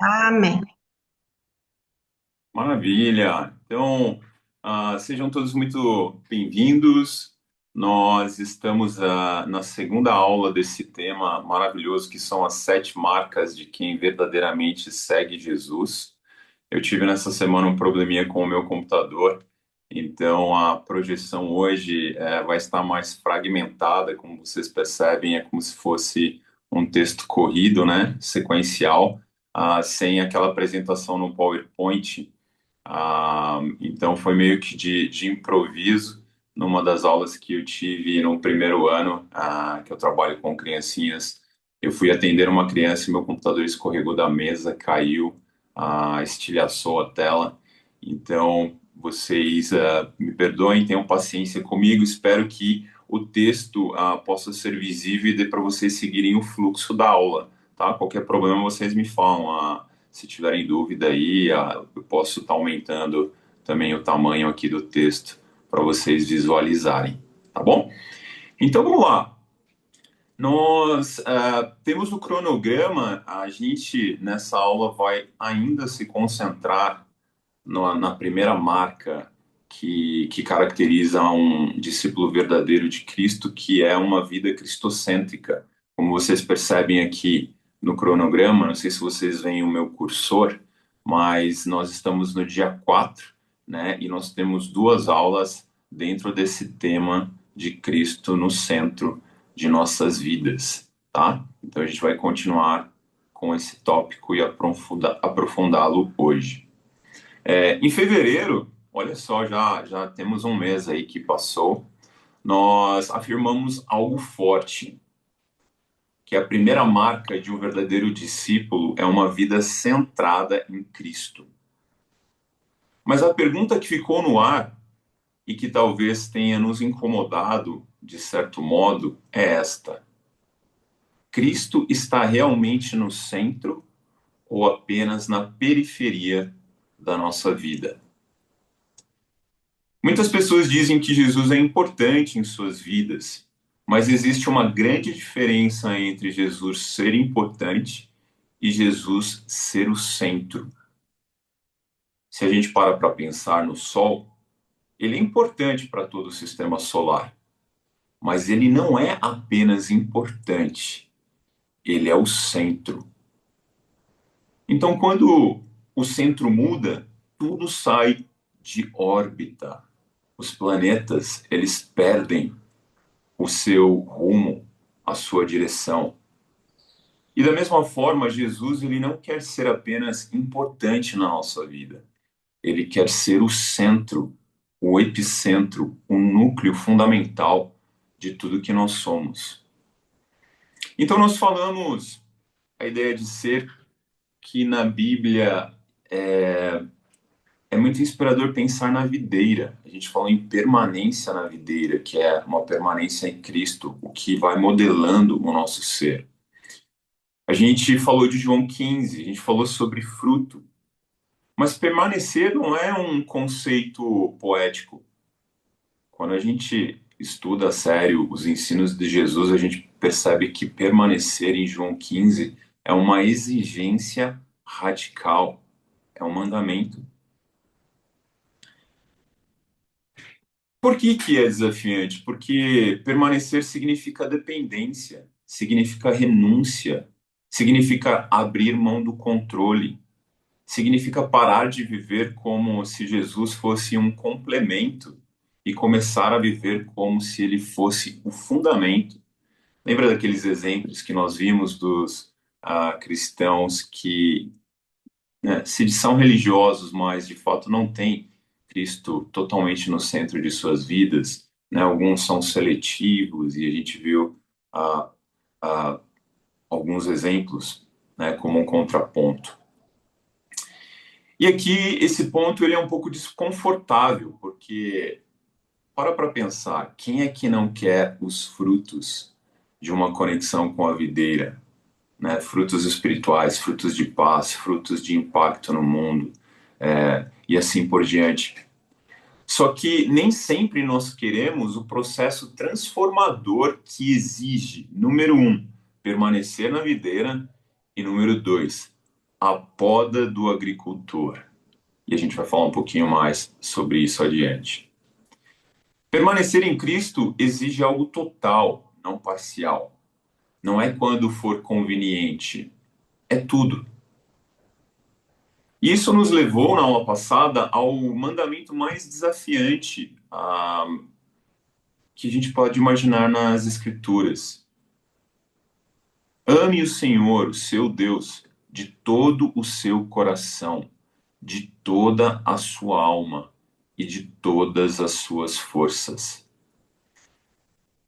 Amém. Maravilha! Então, sejam todos muito bem-vindos. Nós estamos na segunda aula desse tema maravilhoso, que são as 7 marcas de quem verdadeiramente segue Jesus. Eu tive nessa semana um probleminha com o meu computador, então a projeção hoje vai estar mais fragmentada, como vocês percebem, é como se fosse um texto corrido, né, sequencial, sem aquela apresentação no PowerPoint. Então foi meio que de improviso numa das aulas que eu tive no primeiro ano, que eu trabalho com criancinhas. Eu fui atender uma criança e meu computador escorregou da mesa, caiu, estilhaçou a tela. Então vocês me perdoem, tenham paciência comigo. Espero que o texto possa ser visível e dê para vocês seguirem o fluxo da aula, tá? Qualquer problema vocês me falam. Se tiverem dúvida aí, eu posso estar aumentando também o tamanho aqui do texto para vocês visualizarem, tá bom? Então vamos lá. Nós temos no cronograma, a gente nessa aula vai ainda se concentrar na primeira marca que caracteriza um discípulo verdadeiro de Cristo, que é uma vida cristocêntrica. Como vocês percebem aqui no cronograma, não sei se vocês veem o meu cursor, mas nós estamos no dia 4, né? E nós temos 2 aulas dentro desse tema de Cristo no centro de nossas vidas, tá? Então a gente vai continuar com esse tópico e aprofundá-lo hoje. Em fevereiro, olha só, já temos um mês aí que passou, nós afirmamos algo forte, que a primeira marca de um verdadeiro discípulo é uma vida centrada em Cristo. Mas a pergunta que ficou no ar e que talvez tenha nos incomodado, de certo modo, é esta: Cristo está realmente no centro ou apenas na periferia da nossa vida? Muitas pessoas dizem que Jesus é importante em suas vidas, mas existe uma grande diferença entre Jesus ser importante e Jesus ser o centro. Se a gente para pensar no Sol, ele é importante para todo o sistema solar, mas ele não é apenas importante, ele é o centro. Então, quando o centro muda, tudo sai de órbita. Os planetas, eles perdem o seu rumo, a sua direção. E da mesma forma, Jesus ele não quer ser apenas importante na nossa vida. Ele quer ser o centro, o epicentro, o núcleo fundamental de tudo que nós somos. Então nós falamos a ideia de ser que na Bíblia é muito inspirador pensar na videira. A gente fala em permanência na videira, que é uma permanência em Cristo, o que vai modelando o nosso ser. A gente falou de João 15, a gente falou sobre fruto, mas permanecer não é um conceito poético. Quando a gente estuda a sério os ensinos de Jesus, a gente percebe que permanecer em João 15 é uma exigência radical, é um mandamento. Por que que é desafiante? Porque permanecer significa dependência, significa renúncia, significa abrir mão do controle. Significa parar de viver como se Jesus fosse um complemento e começar a viver como se ele fosse o fundamento. Lembra daqueles exemplos que nós vimos dos cristãos que, né, se são religiosos, mas de fato não têm Cristo totalmente no centro de suas vidas, né? Alguns são seletivos e a gente viu ah, ah, alguns exemplos, né, como um contraponto. E aqui esse ponto ele é um pouco desconfortável, porque para pensar, quem é que não quer os frutos de uma conexão com a videira, né? Frutos espirituais, frutos de paz, frutos de impacto no mundo, e assim por diante. Só que nem sempre nós queremos o processo transformador que exige, número um, permanecer na videira e número dois, a poda do agricultor. E a gente vai falar um pouquinho mais sobre isso adiante. Permanecer em Cristo exige algo total, não parcial. Não é quando for conveniente, é tudo. E isso nos levou, na aula passada, ao mandamento mais desafiante que a gente pode imaginar nas Escrituras. Ame o Senhor, o seu Deus, de todo o seu coração, de toda a sua alma e de todas as suas forças.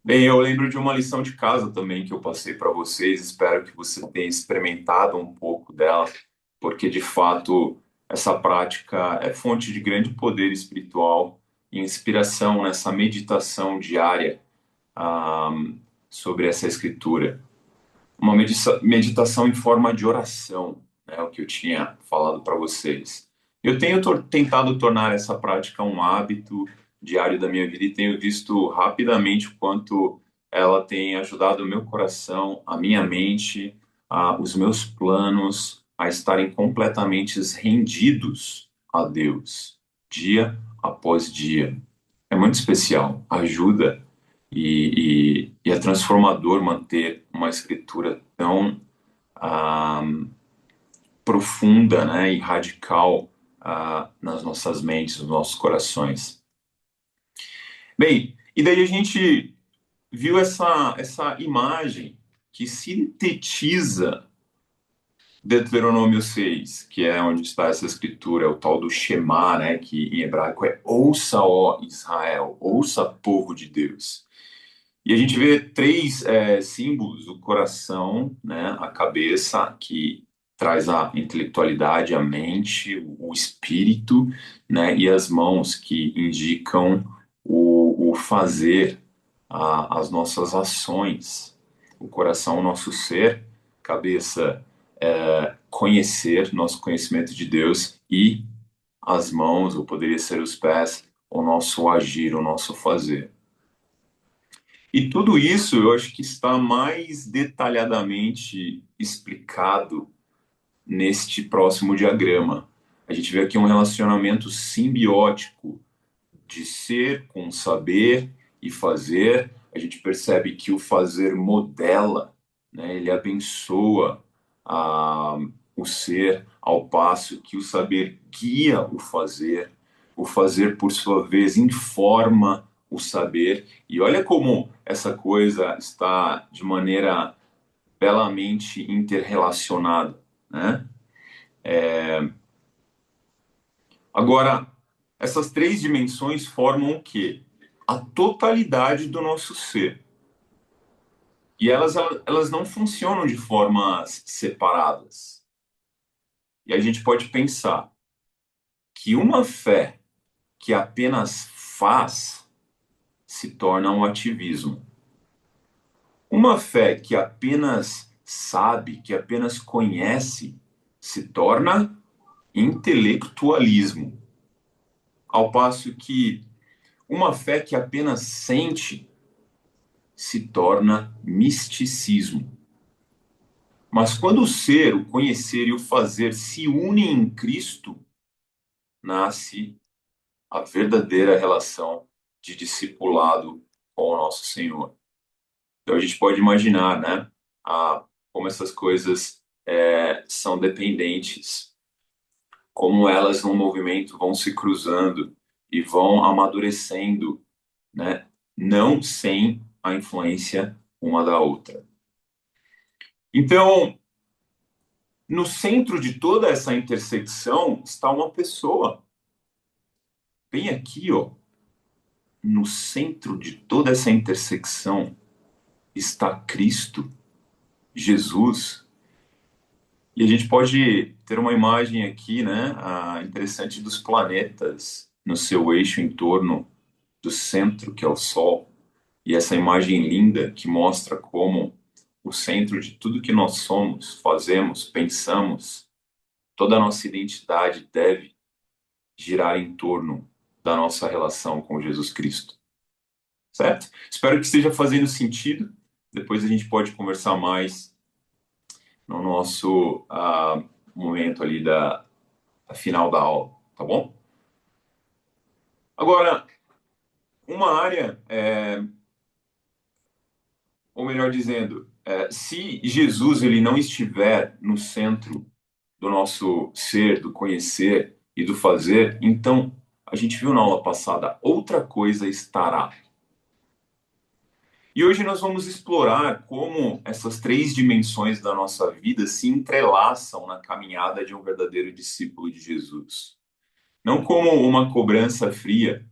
Bem, eu lembro de uma lição de casa também que eu passei para vocês. Espero que você tenha experimentado um pouco dela, porque de fato essa prática é fonte de grande poder espiritual e inspiração nessa meditação diária ah, sobre essa escritura. Uma meditação em forma de oração, né, o que eu tinha falado para vocês. Eu tenho tentado tornar essa prática um hábito diário da minha vida e tenho visto rapidamente o quanto ela tem ajudado o meu coração, a minha mente, os meus planos a estarem completamente rendidos a Deus, dia após dia. É muito especial, ajuda e é transformador manter uma escritura tão ah, profunda, né, e radical nas nossas mentes, nos nossos corações. Bem, e daí a gente viu essa imagem que sintetiza Deuteronômio 6, que é onde está essa escritura, é o tal do Shema, né, que em hebraico é ouça, ó Israel, ouça, povo de Deus. E a gente vê três símbolos: o coração, né, a cabeça, que traz a intelectualidade, a mente, o espírito, né, e as mãos, que indicam o fazer, as nossas ações. O coração, o nosso ser; cabeça, conhecer, nosso conhecimento de Deus; e as mãos, ou poderia ser os pés, o nosso agir, o nosso fazer. E tudo isso eu acho que está mais detalhadamente explicado neste próximo diagrama. A gente vê aqui um relacionamento simbiótico de ser com saber e fazer. A gente percebe que o fazer modela, né? Ele abençoa a, o ser, ao passo que o saber guia o fazer. O fazer, por sua vez, informa o saber. E olha como essa coisa está de maneira belamente interrelacionada, né? Agora, essas três dimensões formam o quê? A totalidade do nosso ser. E elas não funcionam de formas separadas. E a gente pode pensar que uma fé que apenas faz se torna um ativismo. Uma fé que apenas sabe, que apenas conhece, se torna intelectualismo. Ao passo que uma fé que apenas sente se torna misticismo. Mas quando o ser, o conhecer e o fazer se unem em Cristo, nasce a verdadeira relação de discipulado com o nosso Senhor. Então a gente pode imaginar, né, como essas coisas são dependentes, como elas no movimento vão se cruzando e vão amadurecendo, né, não sem a influência uma da outra. Então, no centro de toda essa intersecção está uma pessoa. Bem aqui, ó, no centro de toda essa intersecção está Cristo, Jesus. E a gente pode ter uma imagem aqui, né, interessante dos planetas no seu eixo em torno do centro, que é o Sol. E essa imagem linda que mostra como o centro de tudo que nós somos, fazemos, pensamos, toda a nossa identidade deve girar em torno da nossa relação com Jesus Cristo. Certo? Espero que esteja fazendo sentido. Depois a gente pode conversar mais no nosso momento ali da final da aula, tá bom? Agora, uma área, ou melhor dizendo, se Jesus ele não estiver no centro do nosso ser, do conhecer e do fazer, então a gente viu na aula passada, outra coisa estará. E hoje nós vamos explorar como essas três dimensões da nossa vida se entrelaçam na caminhada de um verdadeiro discípulo de Jesus. Não como uma cobrança fria,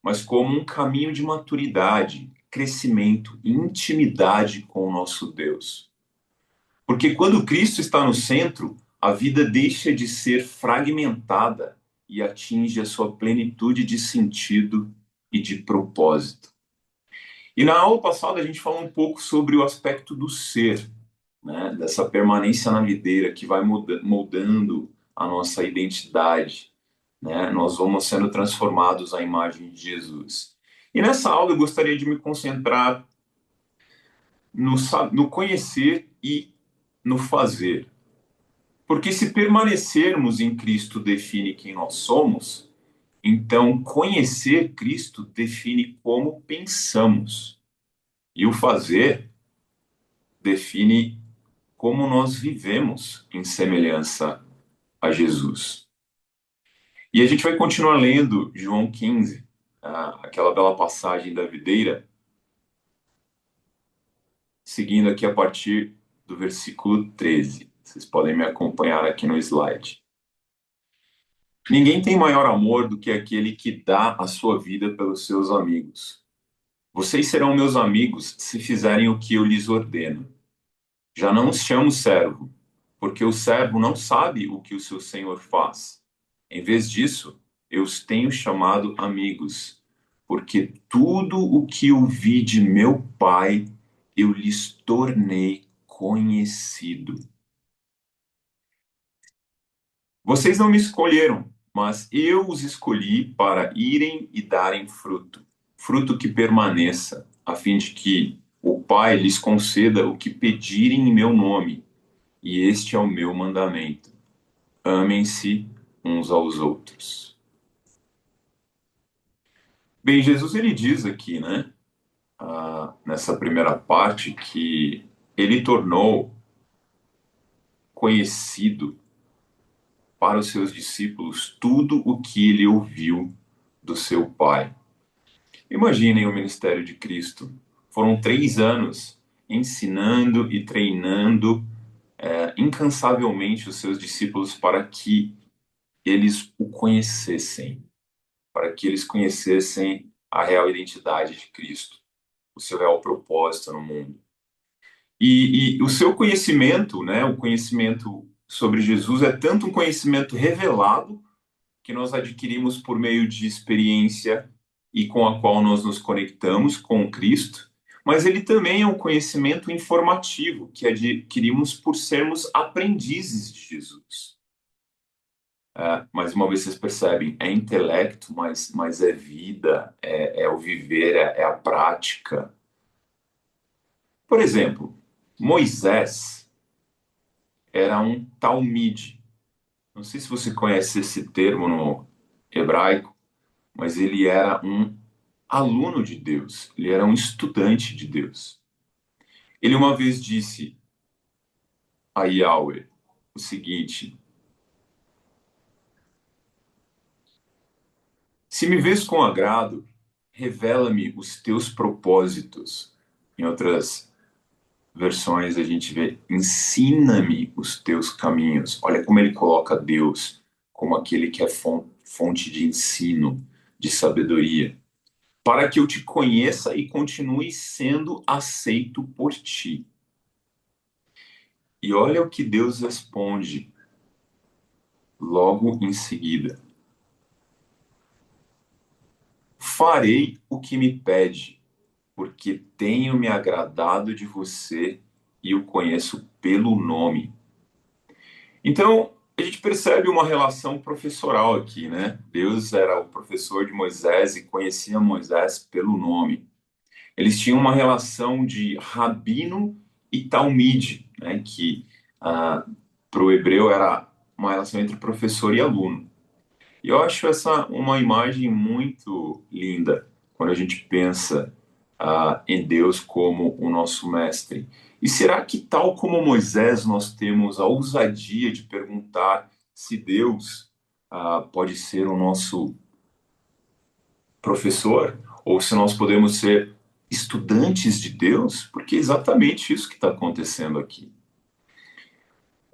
mas como um caminho de maturidade, crescimento e intimidade com o nosso Deus. Porque quando Cristo está no centro, a vida deixa de ser fragmentada e atinge a sua plenitude de sentido e de propósito. E na aula passada a gente falou um pouco sobre o aspecto do ser, né? Dessa permanência na videira que vai moldando a nossa identidade, né? Nós vamos sendo transformados à imagem de Jesus. E nessa aula eu gostaria de me concentrar no conhecer e no fazer. Porque se permanecermos em Cristo define quem nós somos, então conhecer Cristo define como pensamos. E o fazer define como nós vivemos em semelhança a Jesus. E a gente vai continuar lendo João 15, aquela bela passagem da videira, seguindo aqui a partir do versículo 13. Vocês podem me acompanhar aqui no slide. Ninguém tem maior amor do que aquele que dá a sua vida pelos seus amigos. Vocês serão meus amigos se fizerem o que eu lhes ordeno. Já não os chamo servo, porque o servo não sabe o que o seu senhor faz. Em vez disso, eu os tenho chamado amigos, porque tudo o que ouvi de meu Pai eu lhes tornei conhecido. Vocês não me escolheram, mas eu os escolhi para irem e darem fruto, fruto que permaneça, a fim de que o Pai lhes conceda o que pedirem em meu nome. E este é o meu mandamento: amem-se uns aos outros. Bem, Jesus ele diz aqui, né, nessa primeira parte, que ele tornou conhecido para os seus discípulos tudo o que ele ouviu do seu Pai. Imaginem o ministério de Cristo. Foram 3 anos ensinando e treinando incansavelmente os seus discípulos para que eles o conhecessem, para que eles conhecessem a real identidade de Cristo, o seu real propósito no mundo. E o seu conhecimento, né, o conhecimento sobre Jesus é tanto um conhecimento revelado que nós adquirimos por meio de experiência e com a qual nós nos conectamos com Cristo, mas ele também é um conhecimento informativo que adquirimos por sermos aprendizes de Jesus. Mais uma vez vocês percebem, é intelecto, mas é vida, é o viver, é a prática. Por exemplo, Moisés era um talmide. Não sei se você conhece esse termo no hebraico, mas ele era um aluno de Deus, ele era um estudante de Deus. Ele uma vez disse a Yahweh o seguinte: se me vês com agrado, revela-me os teus propósitos. Em outras versões a gente vê: ensina-me os teus caminhos. Olha como ele coloca Deus como aquele que é fonte de ensino, de sabedoria, para que eu te conheça e continue sendo aceito por ti. E olha o que Deus responde logo em seguida: farei o que me pede, porque tenho me agradado de você e o conheço pelo nome. Então, a gente percebe uma relação professoral aqui, né? Deus era o professor de Moisés e conhecia Moisés pelo nome. Eles tinham uma relação de rabino e talmide, né? Que para o hebreu era uma relação entre professor e aluno. E eu acho essa uma imagem muito linda quando a gente pensa em Deus como o nosso mestre. E será que, tal como Moisés, nós temos a ousadia de perguntar se Deus pode ser o nosso professor? Ou se nós podemos ser estudantes de Deus? Porque é exatamente isso que está acontecendo aqui.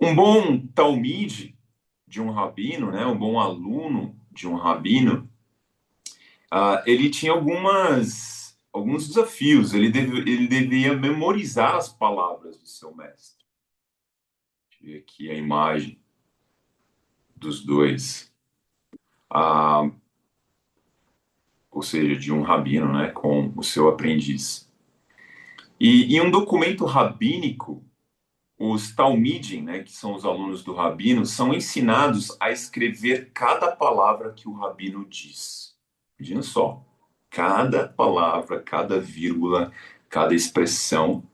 Um bom talmide de um rabino, né, um bom aluno de um rabino, ele tinha alguns desafios. Ele devia memorizar as palavras do seu mestre. Deixa eu ver aqui a imagem dos dois. Ah, ou seja, de um rabino, né, com o seu aprendiz. E em um documento rabínico, os talmidim, né, que são os alunos do rabino, são ensinados a escrever cada palavra que o rabino diz. Imagina só, cada palavra, cada vírgula, cada expressão.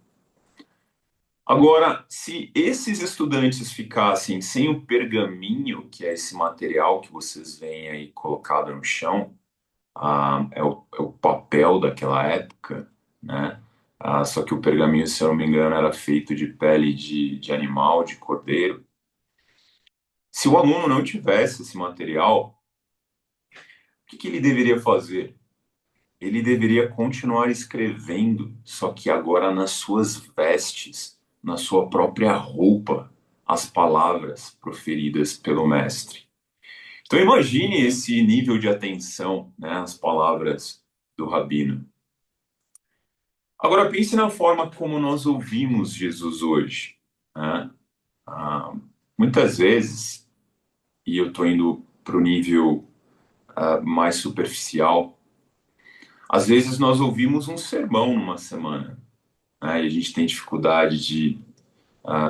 Agora, se esses estudantes ficassem sem o pergaminho, que é esse material que vocês veem aí colocado no chão, é o papel daquela época, né? Só que o pergaminho, se eu não me engano, era feito de pele de animal, de cordeiro. Se o aluno não tivesse esse material, o que ele deveria fazer? Ele deveria continuar escrevendo, só que agora nas suas vestes, na sua própria roupa, as palavras proferidas pelo mestre. Então imagine esse nível de atenção, né, às palavras do rabino. Agora pense na forma como nós ouvimos Jesus hoje, né? Ah, muitas vezes, e eu estou indo para o nível mais superficial, às vezes nós ouvimos um sermão numa semana, né? E a gente tem dificuldade de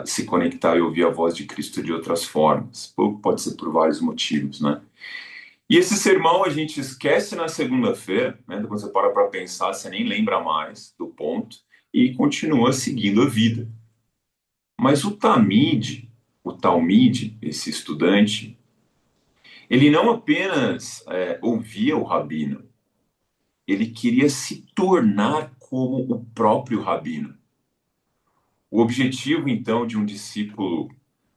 se conectar e ouvir a voz de Cristo de outras formas. Pode ser por vários motivos, né? E esse sermão a gente esquece na segunda-feira, né? Depois você para pensar, você nem lembra mais do ponto e continua seguindo a vida. Mas o Talmide, esse estudante, ele não apenas ouvia o rabino, ele queria se tornar como o próprio rabino. O objetivo, então, de um discípulo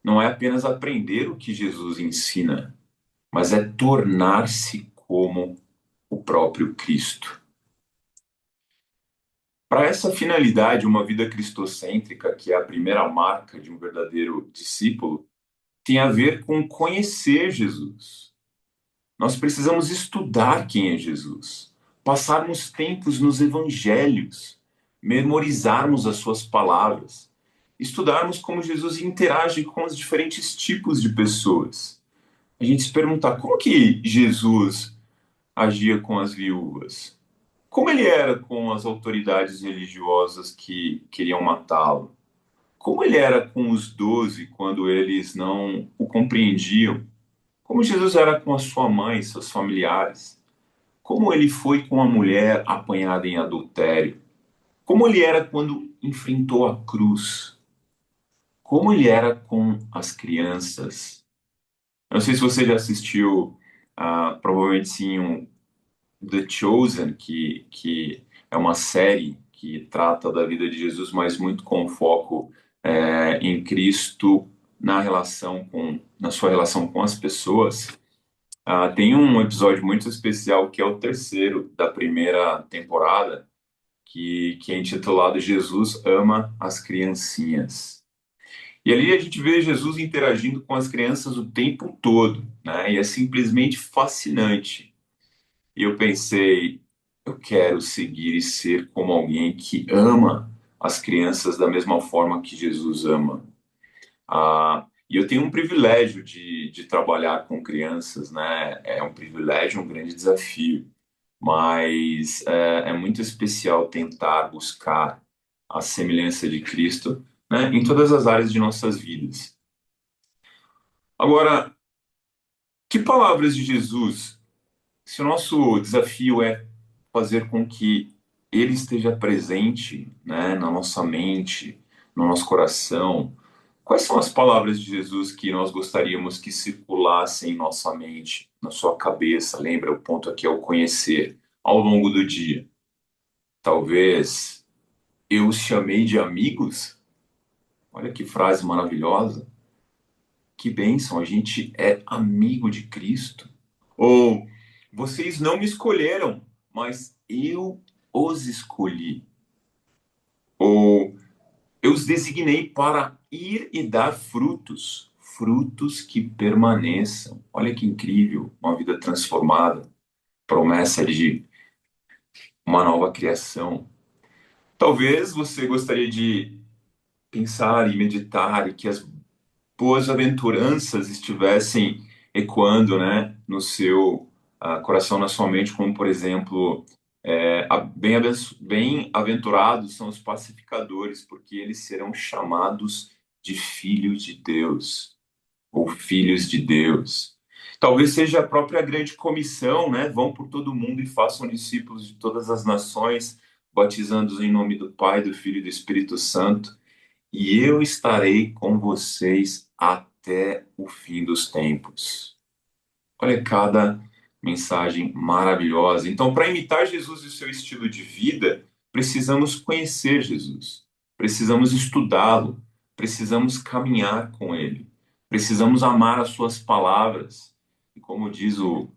não é apenas aprender o que Jesus ensina, mas é tornar-se como o próprio Cristo. Para essa finalidade, uma vida cristocêntrica, que é a primeira marca de um verdadeiro discípulo, tem a ver com conhecer Jesus. Nós precisamos estudar quem é Jesus, passarmos tempos nos evangelhos, memorizarmos as suas palavras, estudarmos como Jesus interage com os diferentes tipos de pessoas. A gente se perguntar como que Jesus agia com as viúvas, como ele era com as autoridades religiosas que queriam matá-lo, como ele era com os 12 quando eles não o compreendiam, como Jesus era com a sua mãe, seus familiares, como ele foi com a mulher apanhada em adultério, como ele era quando enfrentou a cruz, como ele era com as crianças. Eu não sei se você já assistiu, provavelmente sim, The Chosen, que é uma série que trata da vida de Jesus, mas muito com foco em Cristo na sua relação com as pessoas. Tem um episódio muito especial que é o terceiro da primeira temporada, que é intitulado Jesus ama as criancinhas. E ali a gente vê Jesus interagindo com as crianças o tempo todo, né? E é simplesmente fascinante. E eu pensei, eu quero seguir e ser como alguém que ama as crianças da mesma forma que Jesus ama. E eu tenho um privilégio de trabalhar com crianças, né? É um privilégio, um grande desafio, mas é muito especial tentar buscar a semelhança de Cristo, né, em todas as áreas de nossas vidas. Agora, que palavras de Jesus, se o nosso desafio é fazer com que ele esteja presente, né, na nossa mente, no nosso coração, Quais são as palavras de Jesus que nós gostaríamos que circulassem em nossa mente, na sua cabeça? Lembra, o ponto aqui é o conhecer ao longo do dia. Talvez eu os chamei de amigos? Olha que frase maravilhosa. Que bênção, a gente é amigo de Cristo. Ou vocês não me escolheram, mas eu os escolhi. Ou eu os designei para ir e dar frutos, frutos que permaneçam. Olha que incrível, uma vida transformada, promessa de uma nova criação. Talvez você gostaria de pensar e meditar e que as boas-aventuranças estivessem ecoando, né, no seu coração, na sua mente, como por exemplo, bem-aventurados são os pacificadores, porque eles serão chamados de filhos de Deus ou filhos de Deus. Talvez seja a própria grande comissão, né? Vão por todo mundo e façam discípulos de todas as nações, batizando-os em nome do Pai, do Filho e do Espírito Santo, e eu estarei com vocês até o fim dos tempos. Olha cada mensagem maravilhosa. Então, para imitar Jesus e o seu estilo de vida, precisamos conhecer Jesus, precisamos estudá-lo, precisamos caminhar com ele, precisamos amar as suas palavras. E como diz o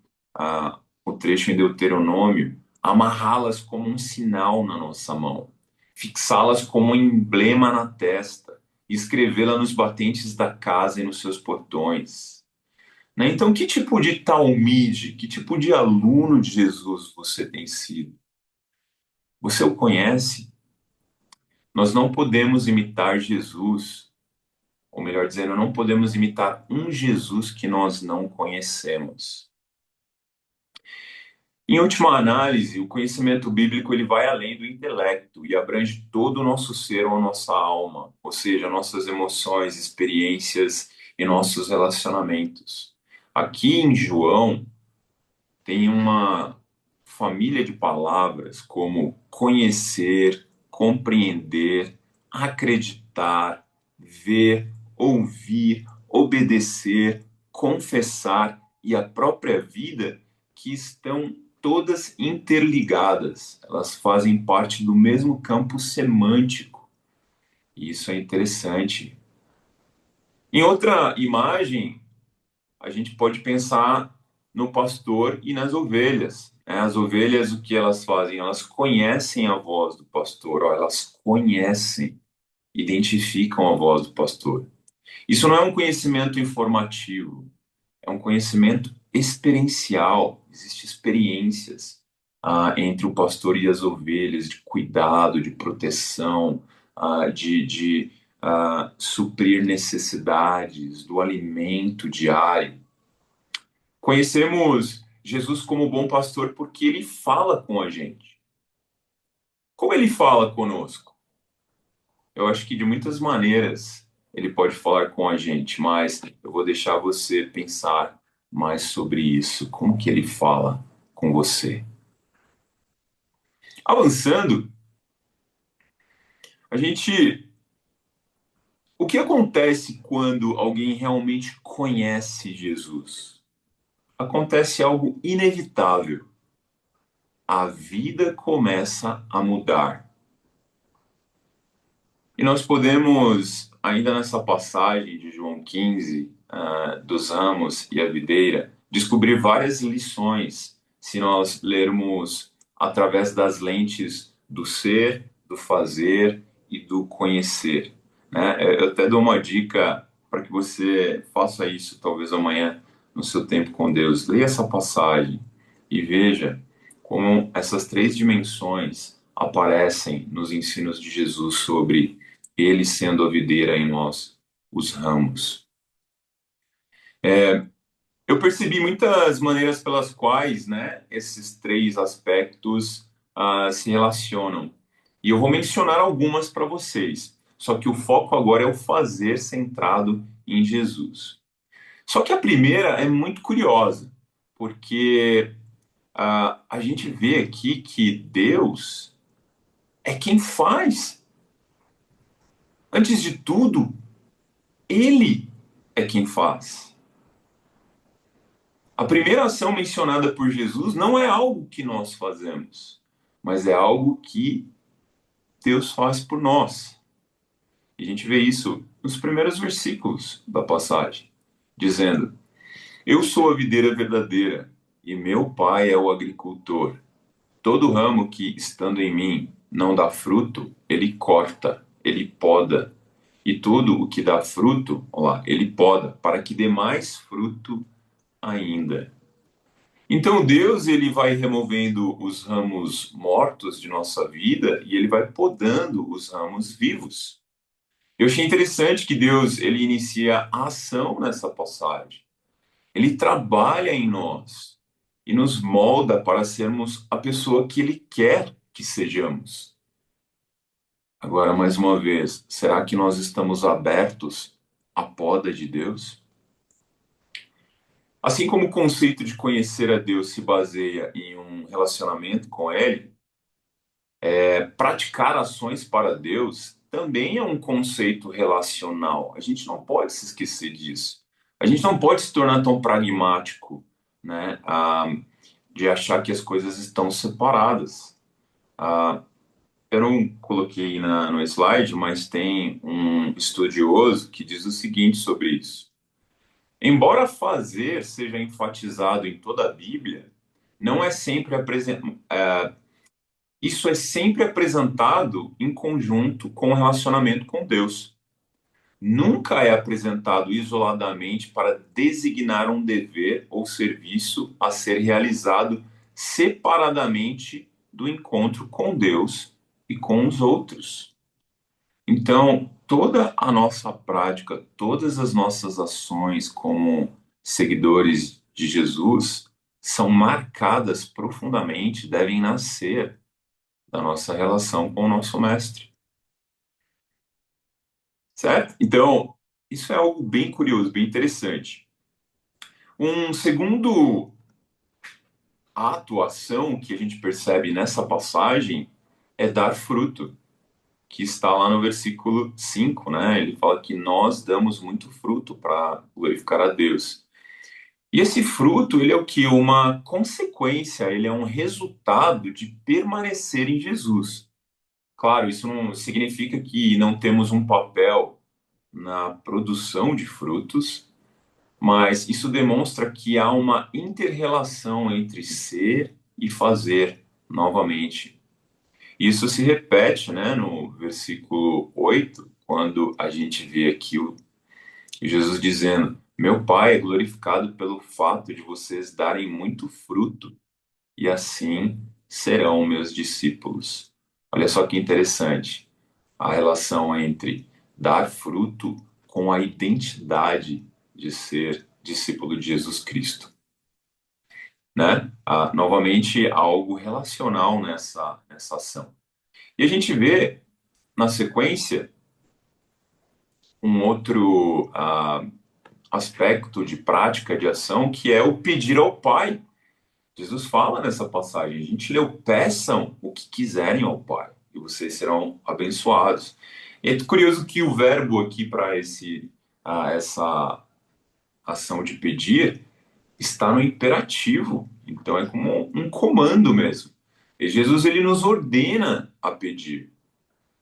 trecho em Deuteronômio, amarrá-las como um sinal na nossa mão, fixá-las como um emblema na testa, e escrevê-la nos batentes da casa e nos seus portões, né? Então, que tipo de talmide, que tipo de aluno de Jesus você tem sido? Você o conhece? Nós não podemos imitar Jesus, ou melhor dizendo, não podemos imitar um Jesus que nós não conhecemos. Em última análise, o conhecimento bíblico ele vai além do intelecto e abrange todo o nosso ser ou a nossa alma, ou seja, nossas emoções, experiências e nossos relacionamentos. Aqui em João, tem uma família de palavras como conhecer, compreender, acreditar, ver, ouvir, obedecer, confessar e a própria vida que estão todas interligadas. Elas fazem parte do mesmo campo semântico. E isso é interessante. Em outra imagem, a gente pode pensar no pastor e nas ovelhas, né? As ovelhas, o que elas fazem? Elas conhecem a voz do pastor, ó, elas conhecem, identificam a voz do pastor. Isso não é um conhecimento informativo, é um conhecimento experiencial. Existem experiências entre o pastor e as ovelhas, de cuidado, de proteção, de suprir necessidades, do alimento diário. Conhecemos Jesus como bom pastor porque ele fala com a gente. Como ele fala conosco? Eu acho que de muitas maneiras ele pode falar com a gente, mas eu vou deixar você pensar mais sobre isso. Como que ele fala com você? Avançando, a gente. O que acontece quando alguém realmente conhece Jesus? Acontece algo inevitável. A vida começa a mudar. E nós podemos, ainda nessa passagem de João 15, dos ramos e a videira, descobrir várias lições se nós lermos através das lentes do ser, do fazer e do conhecer, né? Eu até dou uma dica para que você faça isso, talvez amanhã, no seu tempo com Deus. Leia essa passagem e veja como essas três dimensões aparecem nos ensinos de Jesus sobre ele sendo a videira em nós, os ramos. Eu percebi muitas maneiras pelas quais, né, esses três aspectos se relacionam. E eu vou mencionar algumas para vocês. Só que o foco agora é o fazer centrado em Jesus. Só que a primeira é muito curiosa, porque a gente vê aqui que Deus é quem faz. Antes de tudo, Ele é quem faz. A primeira ação mencionada por Jesus não é algo que nós fazemos, mas é algo que Deus faz por nós. E a gente vê isso nos primeiros versículos da passagem, dizendo: Eu sou a videira verdadeira, e meu pai é o agricultor. Todo ramo que, estando em mim, não dá fruto, ele corta, ele poda. E tudo o que dá fruto, ó lá, ele poda, para que dê mais fruto ainda. Então Deus, ele vai removendo os ramos mortos de nossa vida e ele vai podando os ramos vivos. Eu achei interessante que Deus, ele inicia a ação nessa passagem. Ele trabalha em nós e nos molda para sermos a pessoa que ele quer que sejamos. Agora, mais uma vez, será que nós estamos abertos à poda de Deus? Assim como o conceito de conhecer a Deus se baseia em um relacionamento com Ele, praticar ações para Deus também é um conceito relacional. A gente não pode se esquecer disso. A gente não pode se tornar tão pragmático, né, de achar que as coisas estão separadas. Ah, eu não coloquei no slide, mas tem um estudioso que diz o seguinte sobre isso. Embora fazer seja enfatizado em toda a Bíblia, não é sempre apresentado. Isso é sempre apresentado em conjunto com o relacionamento com Deus. Nunca é apresentado isoladamente para designar um dever ou serviço a ser realizado separadamente do encontro com Deus e com os outros. Então, toda a nossa prática, todas as nossas ações como seguidores de Jesus são marcadas profundamente, devem nascer da nossa relação com o nosso mestre, certo? Então, isso é algo bem curioso, bem interessante. Um segundo ato, ação que a gente percebe nessa passagem é dar fruto, que está lá no versículo 5, né? Ele fala que nós damos muito fruto para glorificar a Deus. E esse fruto, ele é o que? Uma consequência, ele é um resultado de permanecer em Jesus. Claro, isso não significa que não temos um papel na produção de frutos, mas isso demonstra que há uma inter-relação entre ser e fazer novamente. Isso se repete, né, no versículo 8, quando a gente vê aqui Jesus dizendo: Meu Pai é glorificado pelo fato de vocês darem muito fruto, e assim serão meus discípulos. Olha só que interessante a relação entre dar fruto com a identidade de ser discípulo de Jesus Cristo, né? Novamente, algo relacional nessa ação. E a gente vê, na sequência, um outro aspecto de prática, de ação, que é o pedir ao Pai. Jesus fala nessa passagem, a gente leu: peçam o que quiserem ao Pai, e vocês serão abençoados. E é curioso que o verbo aqui para essa ação de pedir está no imperativo, então é como um comando mesmo. E Jesus, ele nos ordena a pedir,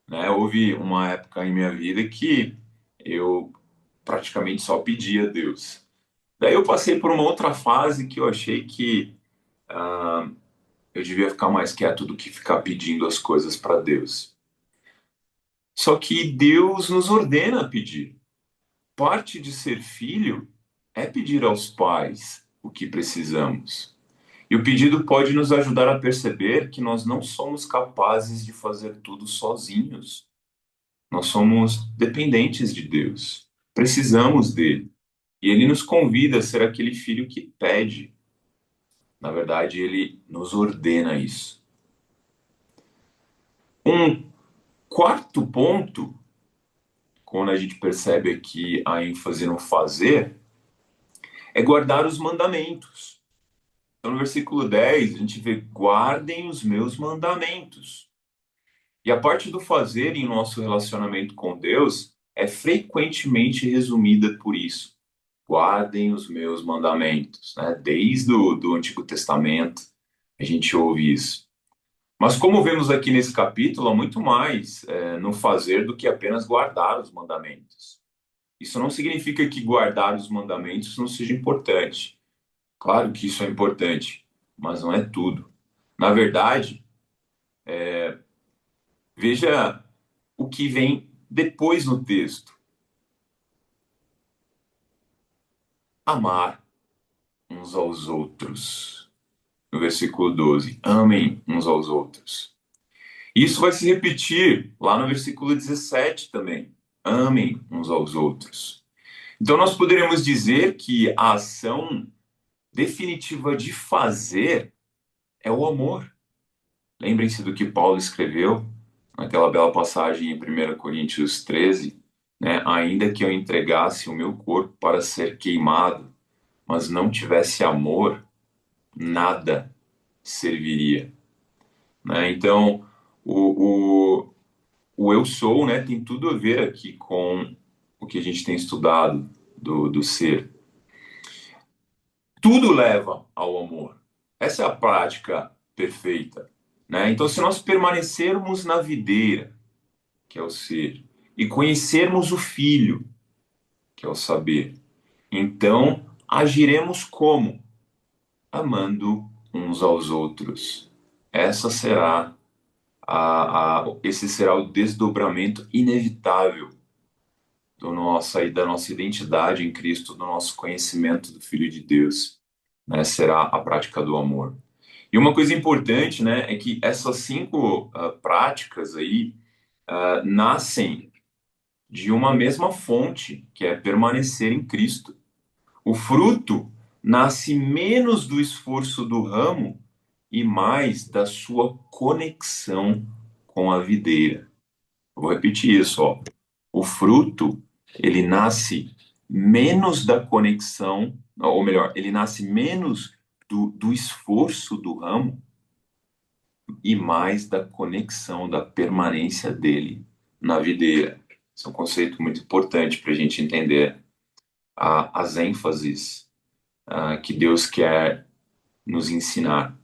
né? Houve uma época em minha vida que eu praticamente só pedia a Deus. Daí eu passei por uma outra fase que eu achei que eu devia ficar mais quieto do que ficar pedindo as coisas para Deus. Só que Deus nos ordena a pedir. Parte de ser filho é pedir aos pais o que precisamos. E o pedido pode nos ajudar a perceber que nós não somos capazes de fazer tudo sozinhos. Nós somos dependentes de Deus. Precisamos dele. E ele nos convida a ser aquele filho que pede. Na verdade, ele nos ordena isso. Um quarto ponto, quando a gente percebe aqui a ênfase no fazer, é guardar os mandamentos. Então, no versículo 10, a gente vê: guardem os meus mandamentos. E a parte do fazer em nosso relacionamento com Deus é frequentemente resumida por isso: guardem os meus mandamentos, né? Desde do Antigo Testamento a gente ouve isso. Mas como vemos aqui nesse capítulo, há muito mais no fazer do que apenas guardar os mandamentos. Isso não significa que guardar os mandamentos não seja importante. Claro que isso é importante, mas não é tudo. Na verdade, veja o que vem depois no texto: amar uns aos outros. No versículo 12, amem uns aos outros. Isso vai se repetir lá no versículo 17 também. Amem uns aos outros. Então, nós poderíamos dizer que a ação definitiva de fazer é o amor. Lembrem-se do que Paulo escreveu naquela bela passagem em 1 Coríntios 13, né? Ainda que eu entregasse o meu corpo para ser queimado, mas não tivesse amor, nada serviria, né? Então, o, o, o eu sou, né, tem tudo a ver aqui com o que a gente tem estudado do ser. Tudo leva ao amor. Essa é a prática perfeita, né? Então, se nós permanecermos na videira, que é o ser, e conhecermos o Filho, que é o saber, então agiremos como? Amando uns aos outros. Essa será esse será o desdobramento inevitável da nossa identidade em Cristo, do nosso conhecimento do Filho de Deus, né? Será a prática do amor. E uma coisa importante, né, é que essas cinco práticas aí nascem de uma mesma fonte, que é permanecer em Cristo. O fruto nasce menos do esforço do ramo e mais da sua conexão com a videira. Eu vou repetir isso, ó. O fruto, ele nasce menos da conexão, ou melhor, ele nasce menos do esforço do ramo e mais da conexão, da permanência dele na videira. Esse é um conceito muito importante para a gente entender as ênfases que Deus quer nos ensinar.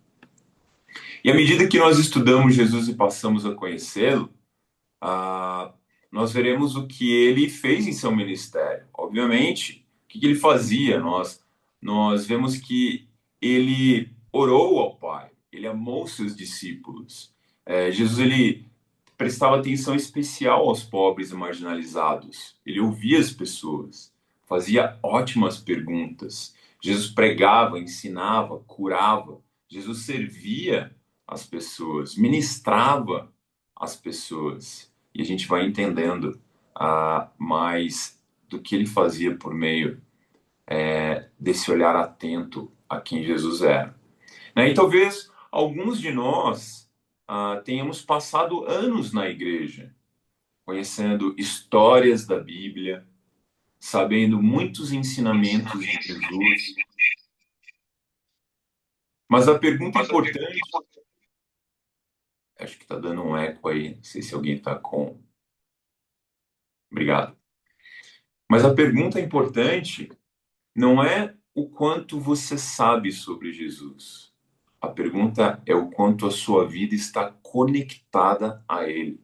E à medida que nós estudamos Jesus e passamos a conhecê-lo, ah, nós veremos o que ele fez em seu ministério. Obviamente, o que ele fazia? Nós vemos que ele orou ao Pai, ele amou seus discípulos. Jesus ele prestava atenção especial aos pobres e marginalizados. Ele ouvia as pessoas, fazia ótimas perguntas. Jesus pregava, ensinava, curava. Jesus servia as pessoas, ministrava as pessoas. E a gente vai entendendo mais do que ele fazia por meio desse olhar atento a quem Jesus era. Né? E talvez alguns de nós tenhamos passado anos na igreja, conhecendo histórias da Bíblia, sabendo muitos ensinamentos de Jesus. Mas a pergunta importante, acho que está dando um eco aí, não sei se alguém está com. Obrigado. Mas a pergunta importante não é o quanto você sabe sobre Jesus. A pergunta é o quanto a sua vida está conectada a Ele.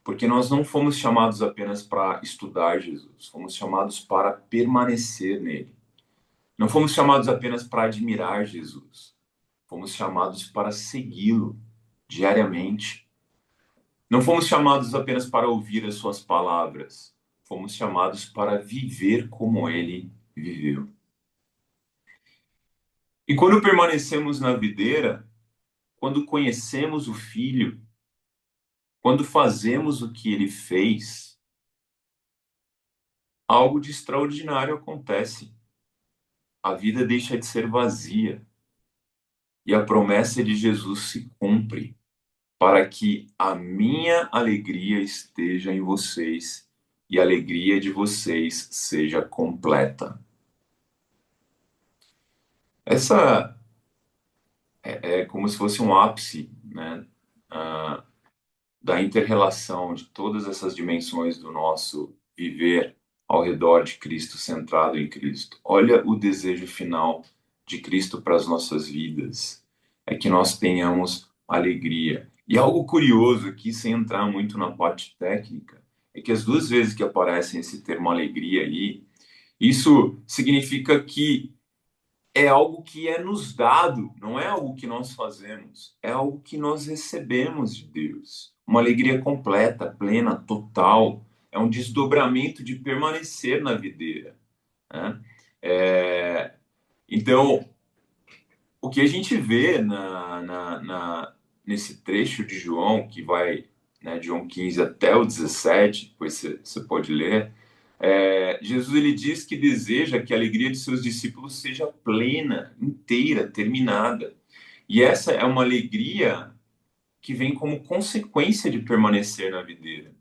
Porque nós não fomos chamados apenas para estudar Jesus, fomos chamados para permanecer nele. Não fomos chamados apenas para admirar Jesus, fomos chamados para segui-lo diariamente. Não fomos chamados apenas para ouvir as suas palavras, fomos chamados para viver como ele viveu. E quando permanecemos na videira, quando conhecemos o Filho, quando fazemos o que ele fez, algo de extraordinário acontece. A vida deixa de ser vazia e a promessa de Jesus se cumpre para que a minha alegria esteja em vocês e a alegria de vocês seja completa. Essa é como se fosse um ápice, né, da inter-relação de todas essas dimensões do nosso viver ao redor de Cristo, centrado em Cristo. Olha o desejo final de Cristo para as nossas vidas, é que nós tenhamos alegria. E algo curioso aqui, sem entrar muito na parte técnica, é que as duas vezes que aparece esse termo alegria aí, isso significa que é algo que é nos dado, não é algo que nós fazemos, é algo que nós recebemos de Deus. Uma alegria completa, plena, total. É um desdobramento de permanecer na videira, né? É, então, o que a gente vê nesse trecho de João, que vai, né, de João 15 até o 17, depois você pode ler, Jesus ele diz que deseja que a alegria de seus discípulos seja plena, inteira, terminada. E essa é uma alegria que vem como consequência de permanecer na videira.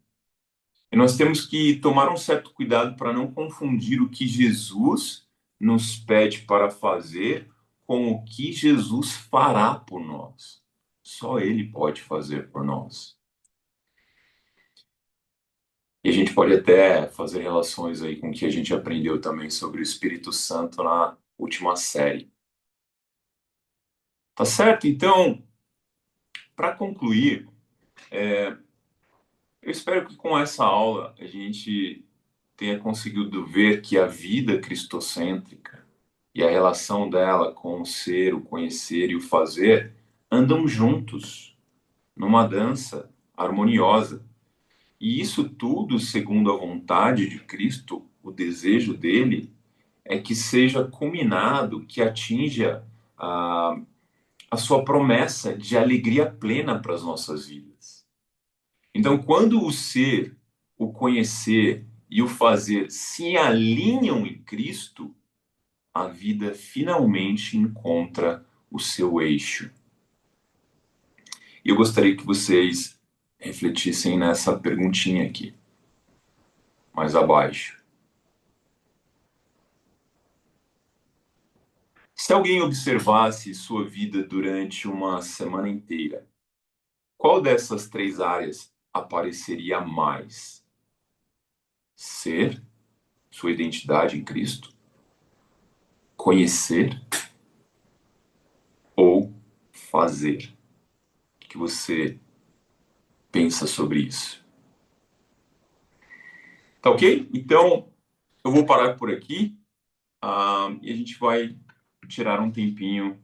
E nós temos que tomar um certo cuidado para não confundir o que Jesus nos pede para fazer com o que Jesus fará por nós. Só Ele pode fazer por nós. E a gente pode até fazer relações aí com o que a gente aprendeu também sobre o Espírito Santo na última série. Tá certo? Então, para concluir, eu espero que com essa aula a gente tenha conseguido ver que a vida cristocêntrica e a relação dela com o ser, o conhecer e o fazer andam juntos numa dança harmoniosa. E isso tudo segundo a vontade de Cristo, o desejo dele é que seja culminado, que atinja a, a sua promessa de alegria plena para as nossas vidas. Então, quando o ser, o conhecer e o fazer se alinham em Cristo, a vida finalmente encontra o seu eixo. E eu gostaria que vocês refletissem nessa perguntinha aqui, mais abaixo. Se alguém observasse sua vida durante uma semana inteira, qual dessas três áreas apareceria mais? Ser, sua identidade em Cristo, conhecer ou fazer? O que você pensa sobre isso? Tá ok? Então, eu vou parar por aqui, e a gente vai tirar um tempinho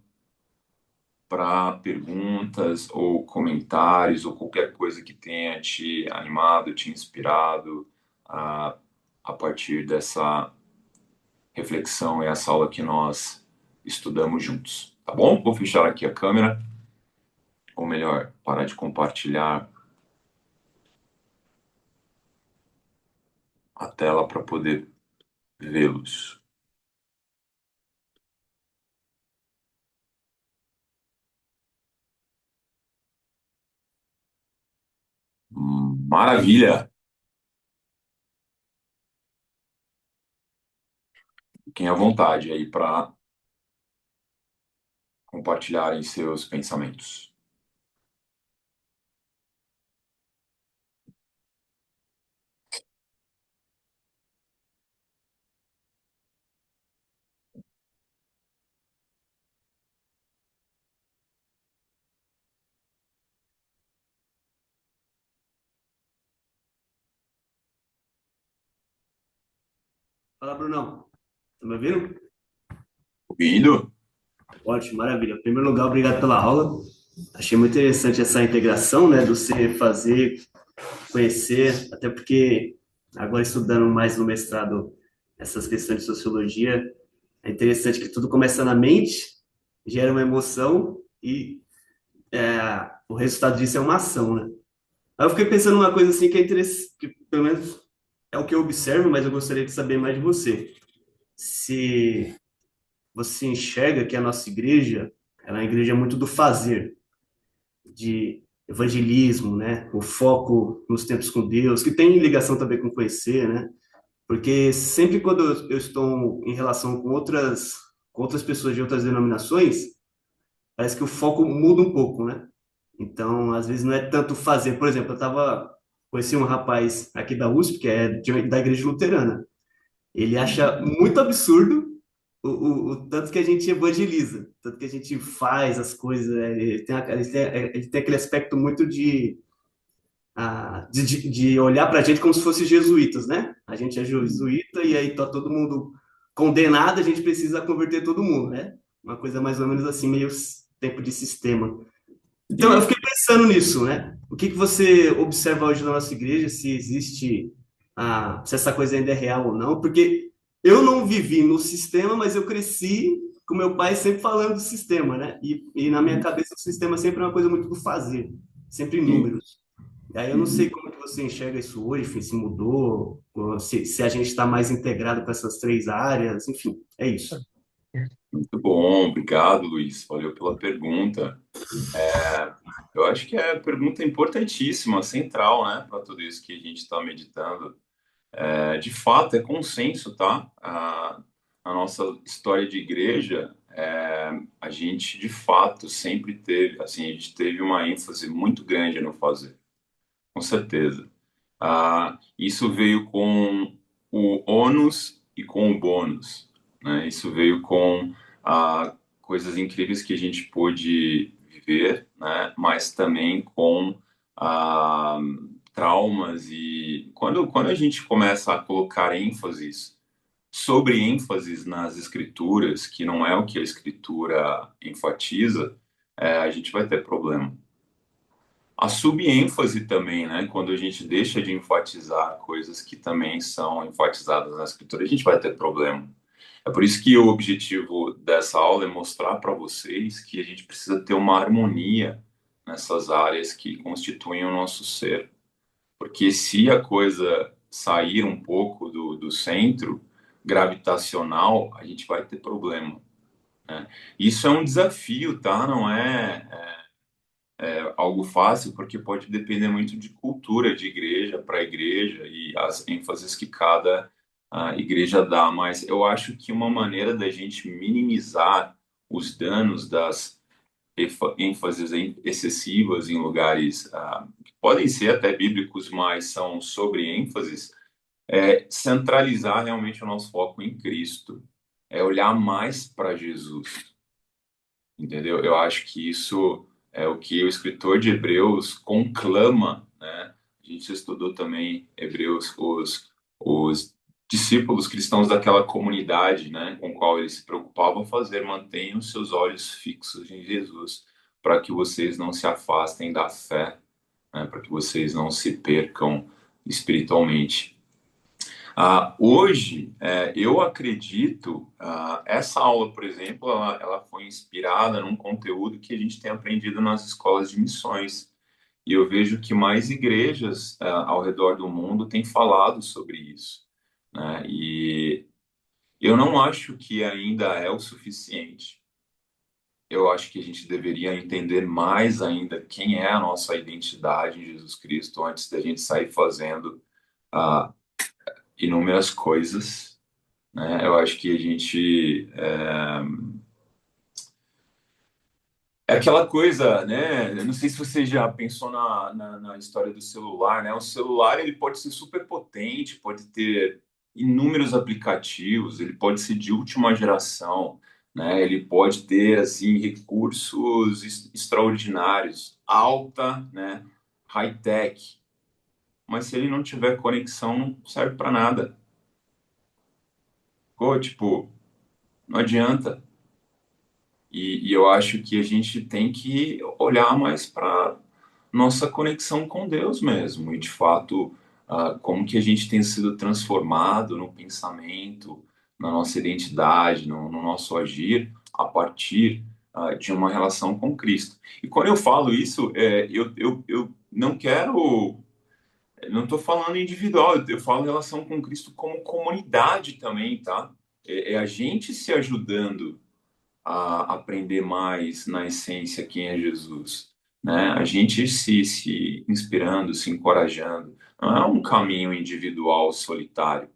para perguntas ou comentários ou qualquer coisa que tenha te animado, te inspirado a partir dessa reflexão e essa aula que nós estudamos juntos. Tá bom? Vou fechar aqui a câmera, ou melhor, parar de compartilhar a tela para poder vê-los. Maravilha! Fiquem à vontade aí para compartilharem seus pensamentos. Fala, Brunão. Tá me ouvindo? Ouvindo? Ótimo, maravilha. Em primeiro lugar, obrigado pela aula. Achei muito interessante essa integração, né, do ser fazer, conhecer, até porque agora estudando mais no mestrado essas questões de sociologia, é interessante que tudo começa na mente, gera uma emoção e o resultado disso é uma ação, né? Aí eu fiquei pensando uma coisa assim que é interessante, que pelo menos é o que eu observo, mas eu gostaria de saber mais de você. Se você enxerga que a nossa igreja, ela é uma igreja muito do fazer, de evangelismo, né? O foco nos tempos com Deus, que tem ligação também com conhecer, né? Porque sempre quando eu estou em relação com outras pessoas de outras denominações, parece que o foco muda um pouco, né? Então, às vezes não é tanto fazer. Por exemplo, eu estava conheci um rapaz aqui da USP, que é da Igreja Luterana. Ele acha muito absurdo o tanto que a gente evangeliza, tanto que a gente faz as coisas. Ele tem aquele aspecto muito de olhar para a gente como se fosse jesuítas, né? A gente é jesuíta e aí tá todo mundo condenado, a gente precisa converter todo mundo, né? Uma coisa mais ou menos assim, meio tempo de sistema. Então, eu E fiquei pensando nisso, né? O que que você observa hoje na nossa igreja, se existe, se essa coisa ainda é real ou não? Porque eu não vivi no sistema, mas eu cresci com meu pai sempre falando do sistema, né? E na minha cabeça o sistema sempre é uma coisa muito do fazer, sempre em e números. E aí eu não sei como que você enxerga isso hoje, enfim, se mudou, ou se a gente está mais integrado com essas três áreas, enfim, é isso. muito bom, obrigado, Luiz. Valeu pela pergunta. Eu acho que é pergunta importantíssima, central, né, para tudo isso que a gente está meditando. De fato, é consenso, tá? A nossa história de igreja, a gente de fato sempre teve, assim, a gente teve uma ênfase muito grande no fazer, com certeza. Isso veio com o ônus e com o bônus, né? Isso veio com coisas incríveis que a gente pôde viver, né? Mas também com ah, traumas e quando a gente começa a colocar ênfases sobre ênfases nas escrituras, que não é o que a escritura enfatiza, a gente vai ter problema. A subênfase também, né? Quando a gente deixa de enfatizar coisas que também são enfatizadas na escritura, a gente vai ter problema. É por isso que o objetivo dessa aula é mostrar para vocês que a gente precisa ter uma harmonia nessas áreas que constituem o nosso ser. Porque se a coisa sair um pouco do centro gravitacional, a gente vai ter problema, né? Isso é um desafio, tá? Não é algo fácil, porque pode depender muito de cultura, de igreja para igreja e as ênfases que cada igreja dá. Mas eu acho que uma maneira da gente minimizar os danos das ênfases excessivas em lugares que podem ser até bíblicos, mas são sobre ênfases, é centralizar realmente o nosso foco em Cristo, é olhar mais para Jesus, entendeu? Eu acho que isso é o que o escritor de Hebreus conclama, né? A gente estudou também Hebreus, os discípulos cristãos daquela comunidade, né, com qual ele se preocupava fazer, mantenham seus olhos fixos em Jesus, para que vocês não se afastem da fé, né, para que vocês não se percam espiritualmente. Hoje, eu acredito, essa aula, por exemplo, ela foi inspirada num conteúdo que a gente tem aprendido nas escolas de missões. E eu vejo que mais igrejas ao redor do mundo têm falado sobre isso, né? E eu não acho que ainda é o suficiente. Eu acho que a gente deveria entender mais ainda quem é a nossa identidade em Jesus Cristo antes da gente sair fazendo ah, inúmeras coisas, né? Eu acho que a gente é aquela coisa, né? Eu não sei se você já pensou na história do celular, né? O celular ele pode ser super potente, pode ter inúmeros aplicativos, ele pode ser de última geração, né? Ele pode ter assim recursos extraordinários, alta, né? High tech, mas se ele não tiver conexão, não serve para nada. Pô, tipo, não adianta. E eu acho que a gente tem que olhar mais para nossa conexão com Deus mesmo, e de fato, como que a gente tem sido transformado no pensamento, na nossa identidade, no nosso agir, a partir de uma relação com Cristo. E quando eu falo isso, eu não quero, não estou falando individual, eu falo relação com Cristo como comunidade também, tá? É a gente se ajudando a aprender mais na essência quem é Jesus, né? A gente se inspirando, se encorajando. Não é um caminho individual solitário,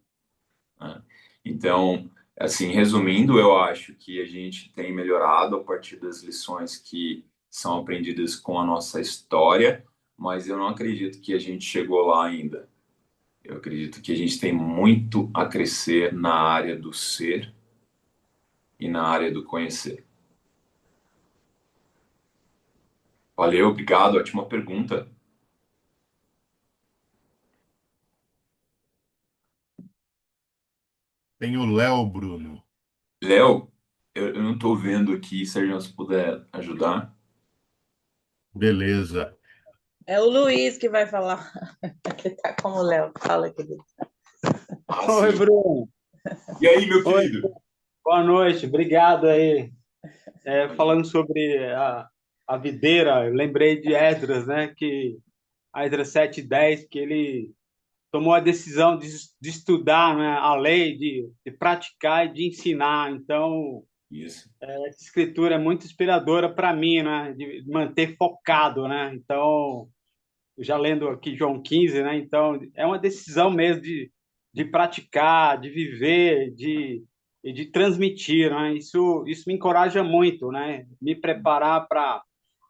né? Então, assim, resumindo, eu acho que a gente tem melhorado a partir das lições que são aprendidas com a nossa história, mas eu não acredito que a gente chegou lá ainda. Eu acredito que a gente tem muito a crescer na área do ser e na área do conhecer. Valeu, obrigado, ótima pergunta. Tem o Léo, Bruno. Léo, eu não estou vendo aqui, Sérgio, se puder ajudar. Beleza. É o Luiz que vai falar, que tá como o Léo. Fala, querido. Ah, Oi, sim. Bruno. E aí, meu Oi, querido? boa noite. Obrigado aí. Falando sobre a videira, eu lembrei de Esdras, né? Que a Esdras 7:10, que ele tomou a decisão de estudar, né, a lei, de praticar e de ensinar. Então, Isso. essa escritura é muito inspiradora para mim, né? De manter focado, né? Então, já lendo aqui João 15, né? Então, é uma decisão mesmo de praticar, de viver, e de transmitir, né? Isso me encoraja muito, né? Me preparar para...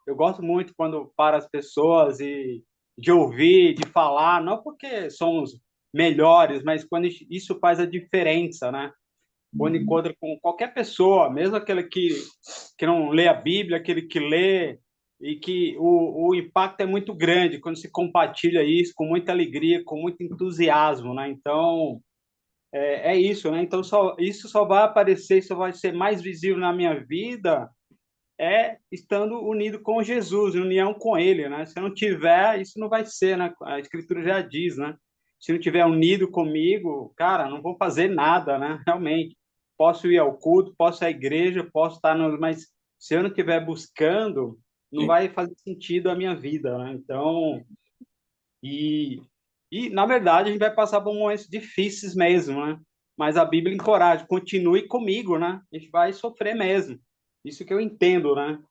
Eu gosto muito quando para as pessoas e de ouvir, de falar, não porque somos melhores, mas quando isso faz a diferença, né? Quando encontra com qualquer pessoa, mesmo aquele que não lê a Bíblia, aquele que lê, e que o impacto é muito grande quando se compartilha isso com muita alegria, com muito entusiasmo, né? Então, é isso, né? Então, isso só vai aparecer, só vai ser mais visível na minha vida estando unido com Jesus, em união com Ele, né? Se eu não tiver, isso não vai ser, né? A Escritura já diz, né? Se não tiver unido comigo, cara, não vou fazer nada, né? Realmente. Posso ir ao culto, posso ir à igreja, posso estar no... Mas se eu não estiver buscando, não Sim. vai fazer sentido a minha vida, né? Então, e, na verdade, a gente vai passar por momentos difíceis mesmo, né? Mas a Bíblia encoraja, continue comigo, né? A gente vai sofrer mesmo. Isso que eu entendo, né?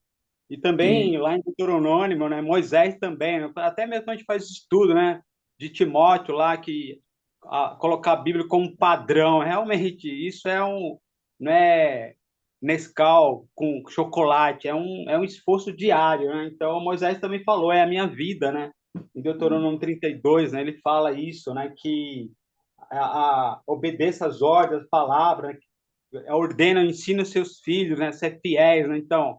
E Sim. também lá em Deuteronômio, né, Moisés também, né, até mesmo quando a gente faz estudo, né, de Timóteo lá, que colocar a Bíblia como padrão, realmente, isso não é Nescau com chocolate, é um esforço diário, né? Então, Moisés também falou, é a minha vida, né? Em Deuteronômio 32, né, ele fala isso, né, que obedeça as ordens, as palavras, né, ordena, ensina os seus filhos, né, a ser fiéis, né? Então,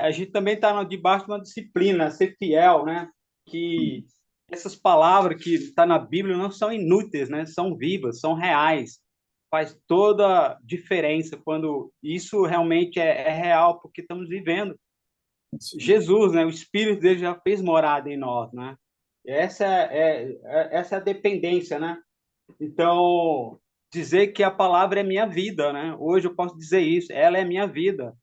a gente também está debaixo de uma disciplina, ser fiel, né? Que essas palavras que está na Bíblia não são inúteis, né? São vivas, são reais. Faz toda a diferença quando isso realmente é real, porque estamos vivendo. Jesus, né? O Espírito dele já fez morada em nós, né? Essa é a dependência, né? Então, dizer que a palavra é minha vida, né? Hoje eu posso dizer isso, ela é minha vida.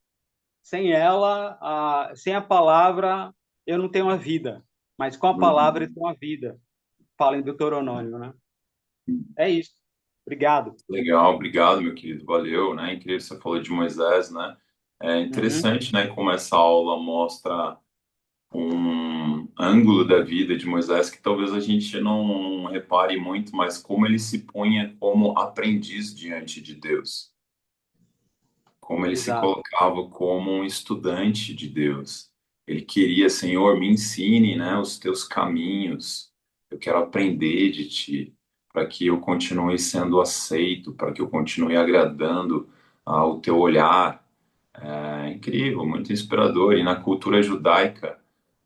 Sem ela, sem a palavra, eu não tenho uma vida. Mas com a palavra eu tenho uma vida. Fala em Deuteronômio, né? É isso. Obrigado. Legal, obrigado, meu querido, valeu, né? Incrível, você falou de Moisés, né? É Uhum. interessante, né, como essa aula mostra um ângulo da vida de Moisés que talvez a gente não repare muito, mas como ele se punha como aprendiz diante de Deus, como ele se Exato. colocava como um estudante de Deus. Ele queria, Senhor, me ensine, né, os teus caminhos. Eu quero aprender de ti, para que eu continue sendo aceito, para que eu continue agradando ao teu olhar. É incrível, muito inspirador. E na cultura judaica,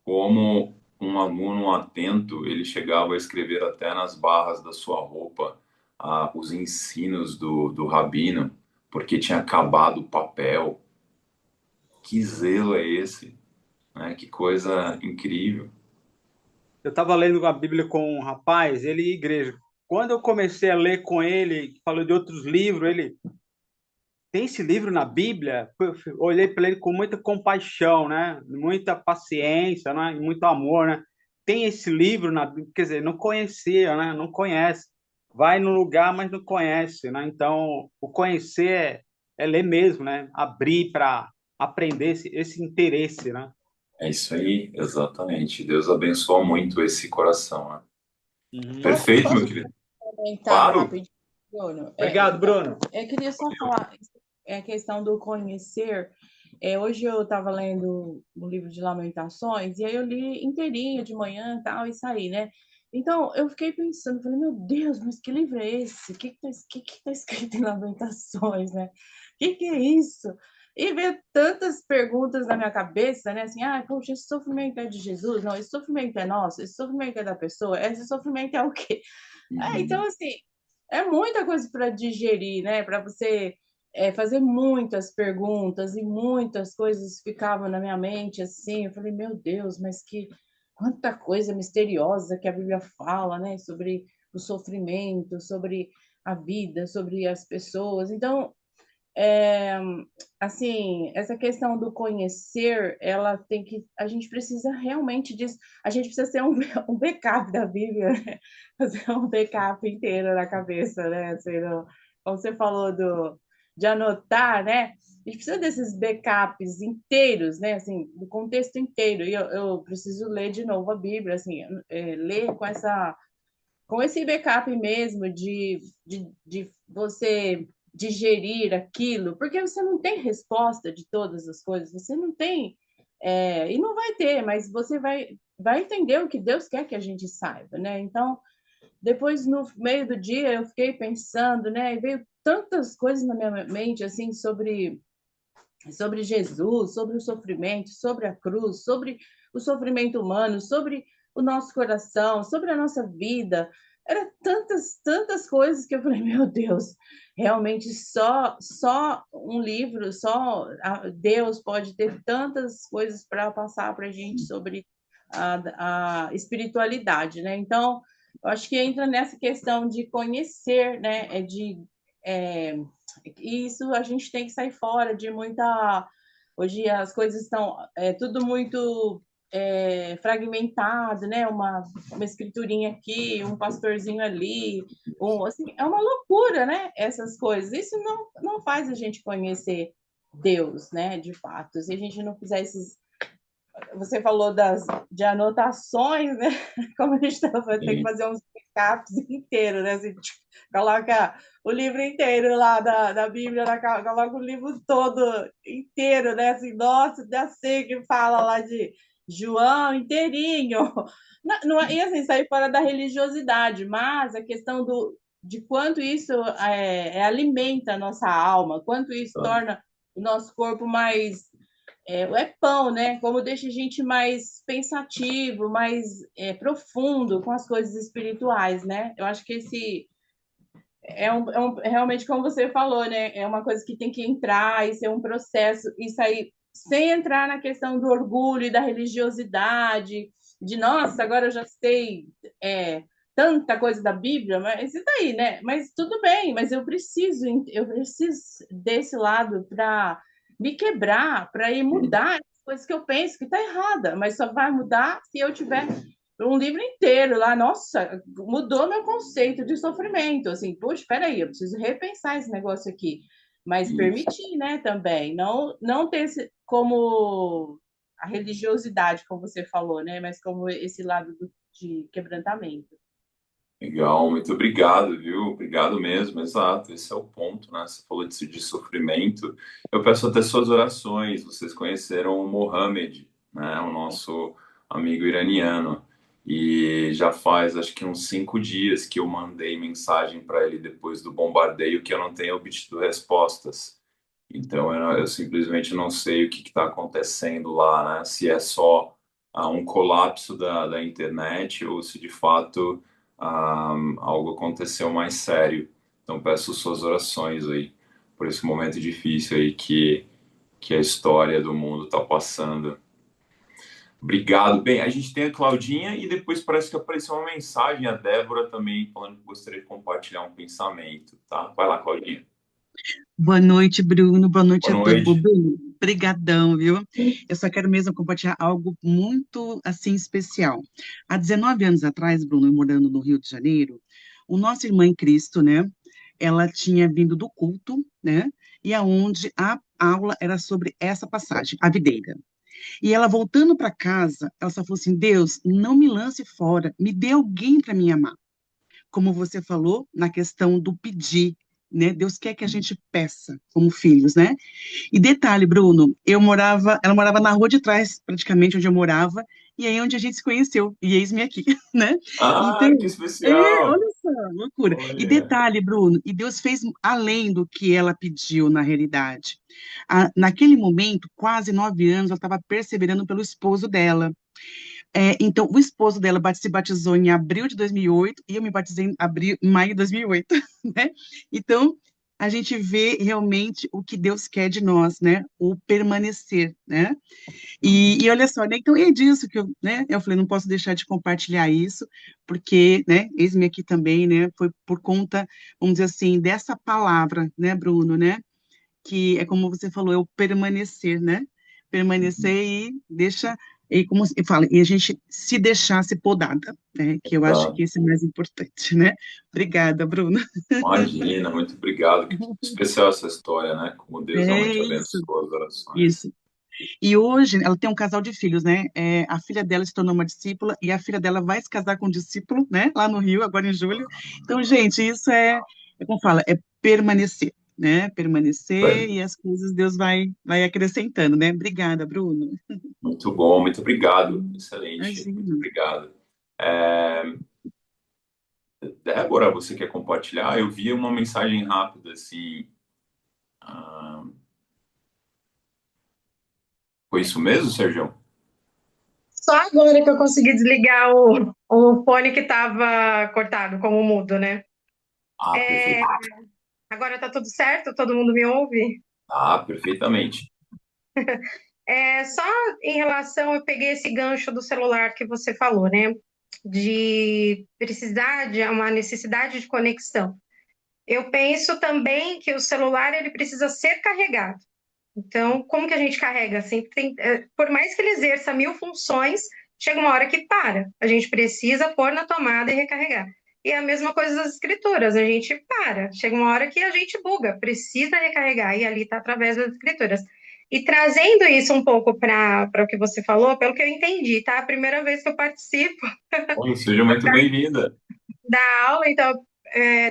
como um aluno atento, ele chegava a escrever até nas barras da sua roupa os ensinos do rabino, porque tinha acabado o papel. Que zelo é esse, né? Que coisa incrível. Eu estava lendo a Bíblia com um rapaz, ele ia à igreja. Quando eu comecei a ler com ele, falou de outros livros, ele tem esse livro na Bíblia? Eu olhei para ele com muita compaixão, né? Muita paciência, né? E muito amor, né? Tem esse livro na Bíblia, quer dizer, não conhecia, né? Não conhece. Vai no lugar, mas não conhece, né? Então, o conhecer é ler mesmo, né? Abrir para aprender esse interesse, né? É isso aí, exatamente. Deus abençoa muito esse coração, né? Uhum. Perfeito, meu Posso querido. comentar Claro. rapidinho, Bruno? Obrigado, Bruno. Eu queria só falar a questão do conhecer. Hoje eu estava lendo o livro de Lamentações, e aí eu li inteirinho de manhã e tal, e saí, né? Então, eu fiquei pensando, falei, meu Deus, mas que livro é esse? O que tá escrito em Lamentações, né? Que é isso? E veio tantas perguntas na minha cabeça, né? Assim, poxa, esse sofrimento é de Jesus? Não, esse sofrimento é nosso? Esse sofrimento é da pessoa? Esse sofrimento é o quê? Então, Uhum. assim, é muita coisa para digerir, né? Para você fazer muitas perguntas e muitas coisas ficavam na minha mente, assim. Eu falei, meu Deus, mas que quanta coisa misteriosa que a Bíblia fala, né? Sobre o sofrimento, sobre a vida, sobre as pessoas. Então, é, assim, essa questão do conhecer, ela tem que, a gente precisa realmente disso, a gente precisa ter um backup da Bíblia, né? Fazer um backup inteiro na cabeça, né? Assim, como você falou de anotar, né? A gente precisa desses backups inteiros, né? Assim, do contexto inteiro. E eu preciso ler de novo a Bíblia, assim, ler com esse backup mesmo de você digerir aquilo, porque você não tem resposta de todas as coisas, você não tem, e não vai ter, mas você vai entender o que Deus quer que a gente saiba, né? Então, depois, no meio do dia, eu fiquei pensando, né? E veio tantas coisas na minha mente, assim, sobre Jesus, sobre o sofrimento, sobre a cruz, sobre o sofrimento humano, sobre o nosso coração, sobre a nossa vida. Era tantas coisas que eu falei, meu Deus, realmente só um livro, só Deus pode ter tantas coisas para passar para a gente sobre a espiritualidade, né? Então, eu acho que entra nessa questão de conhecer, né? É, e isso a gente tem que sair fora de muita. Hoje as coisas estão tudo muito fragmentado, né? Uma escriturinha aqui, um pastorzinho ali, assim, é uma loucura, né? Essas coisas. Isso não faz a gente conhecer Deus, né? De fato. Se a gente não fizer esses. Você falou de anotações, né? Como a gente tem que Sim. fazer uns backups inteiros, né? Assim, coloca o livro inteiro lá da Bíblia, coloca o livro todo inteiro, né? Assim, nossa, já sei que fala lá de João inteirinho. E assim, sair fora da religiosidade, mas a questão de quanto isso alimenta a nossa alma, quanto isso Tá. torna o nosso corpo mais pão, né? Como deixa a gente mais pensativo, mais profundo com as coisas espirituais, né? Eu acho que esse realmente, como você falou, né? É uma coisa que tem que entrar e ser um processo, e sair sem entrar na questão do orgulho e da religiosidade, de nossa, agora eu já sei tanta coisa da Bíblia, mas isso daí, né? Mas tudo bem, mas eu preciso desse lado para me quebrar, para ir mudar as coisas que eu penso que está errada, mas só vai mudar se eu tiver um livro inteiro lá, nossa, mudou meu conceito de sofrimento, assim, puxa, espera aí, eu preciso repensar esse negócio aqui, mas Isso. permitir, né, também, não ter como a religiosidade, como você falou, né, mas como esse lado de quebrantamento. Legal, muito obrigado, viu? Obrigado mesmo, exato. Esse é o ponto, né? Você falou de sofrimento. Eu peço até suas orações. Vocês conheceram o Mohamed, né? O nosso amigo iraniano. E já faz, acho que uns 5 dias que eu mandei mensagem para ele depois do bombardeio que eu não tenho obtido respostas. Então eu simplesmente não sei o que está acontecendo lá, né? Se é só um colapso da internet ou se de fato algo aconteceu mais sério. Então peço suas orações aí por esse momento difícil aí que a história do mundo está passando. Obrigado. Bem, a gente tem a Claudinha e depois parece que apareceu uma mensagem, a Débora também falando que gostaria de compartilhar um pensamento, tá? Vai lá, Claudinha. Boa noite, Bruno. Boa noite Boa a todos. noite. Bruno, brigadão, viu? Eu só quero mesmo compartilhar algo muito, assim, especial. Há 19 anos atrás, Bruno, eu morando no Rio de Janeiro, o nosso irmã em Cristo, né? Ela tinha vindo do culto, né? E aonde a aula era sobre essa passagem, a videira. E ela voltando para casa, ela só falou assim: Deus, não me lance fora, me dê alguém para me amar. Como você falou, na questão do pedir, né? Deus quer que a gente peça como filhos, né? E detalhe, Bruno, ela morava na rua de trás, praticamente onde eu morava, e aí é onde a gente se conheceu, e eis-me aqui, né? Então, Ah, que especial! olha só, loucura. E Olha, detalhe, Bruno, e Deus fez além do que ela pediu na realidade. Naquele momento, quase 9 anos, ela estava perseverando pelo esposo dela. Então, o esposo dela se batizou em abril de 2008 e eu me batizei em maio de 2008, né? Então, a gente vê realmente o que Deus quer de nós, né? O permanecer, né? E olha só, né? Então é disso que eu falei, não posso deixar de compartilhar isso, porque, né? Eis-me aqui também, né? Foi por conta, vamos dizer assim, dessa palavra, né, Bruno, né? Que é como você falou, é o permanecer, né? Permanecer e deixa, e como se fala, e a gente se deixar ser podada, né? Que eu acho tá. que isso é mais importante, né? Obrigada, Bruno. Imagina, muito obrigado. Que especial essa história, né? Como Deus É realmente isso, abençoa as orações. isso. E hoje ela tem um casal de filhos, né? A filha dela se tornou uma discípula e a filha dela vai se casar com um discípulo, né? Lá no Rio, agora em julho. Então, gente, isso é como fala, é permanecer, né? Permanecer e as coisas Deus vai acrescentando, né? Obrigada, Bruno. Muito bom, muito obrigado. Excelente, muito Imagina. obrigado. É, Débora, você quer compartilhar? Eu vi uma mensagem rápida, assim. ah, Foi isso mesmo, Sérgio? Só agora que eu consegui desligar o fone que estava cortado como mudo, né? Ah, É, perfeito. agora tá tudo certo? Todo mundo me ouve? Ah, perfeitamente. Só em relação, eu peguei esse gancho do celular que você falou, né? De precisar de uma necessidade de conexão. Eu penso também que o celular ele precisa ser carregado. Então, como que a gente carrega? Sempre por mais que ele exerça mil funções, chega uma hora que para. A gente precisa pôr na tomada e recarregar. E é a mesma coisa das escrituras, a gente para. Chega uma hora que a gente buga, precisa recarregar, e ali está através das escrituras. E trazendo isso um pouco para o que você falou, pelo que eu entendi, tá? A primeira vez que eu participo Bom, seja muito bem-vinda. da aula, então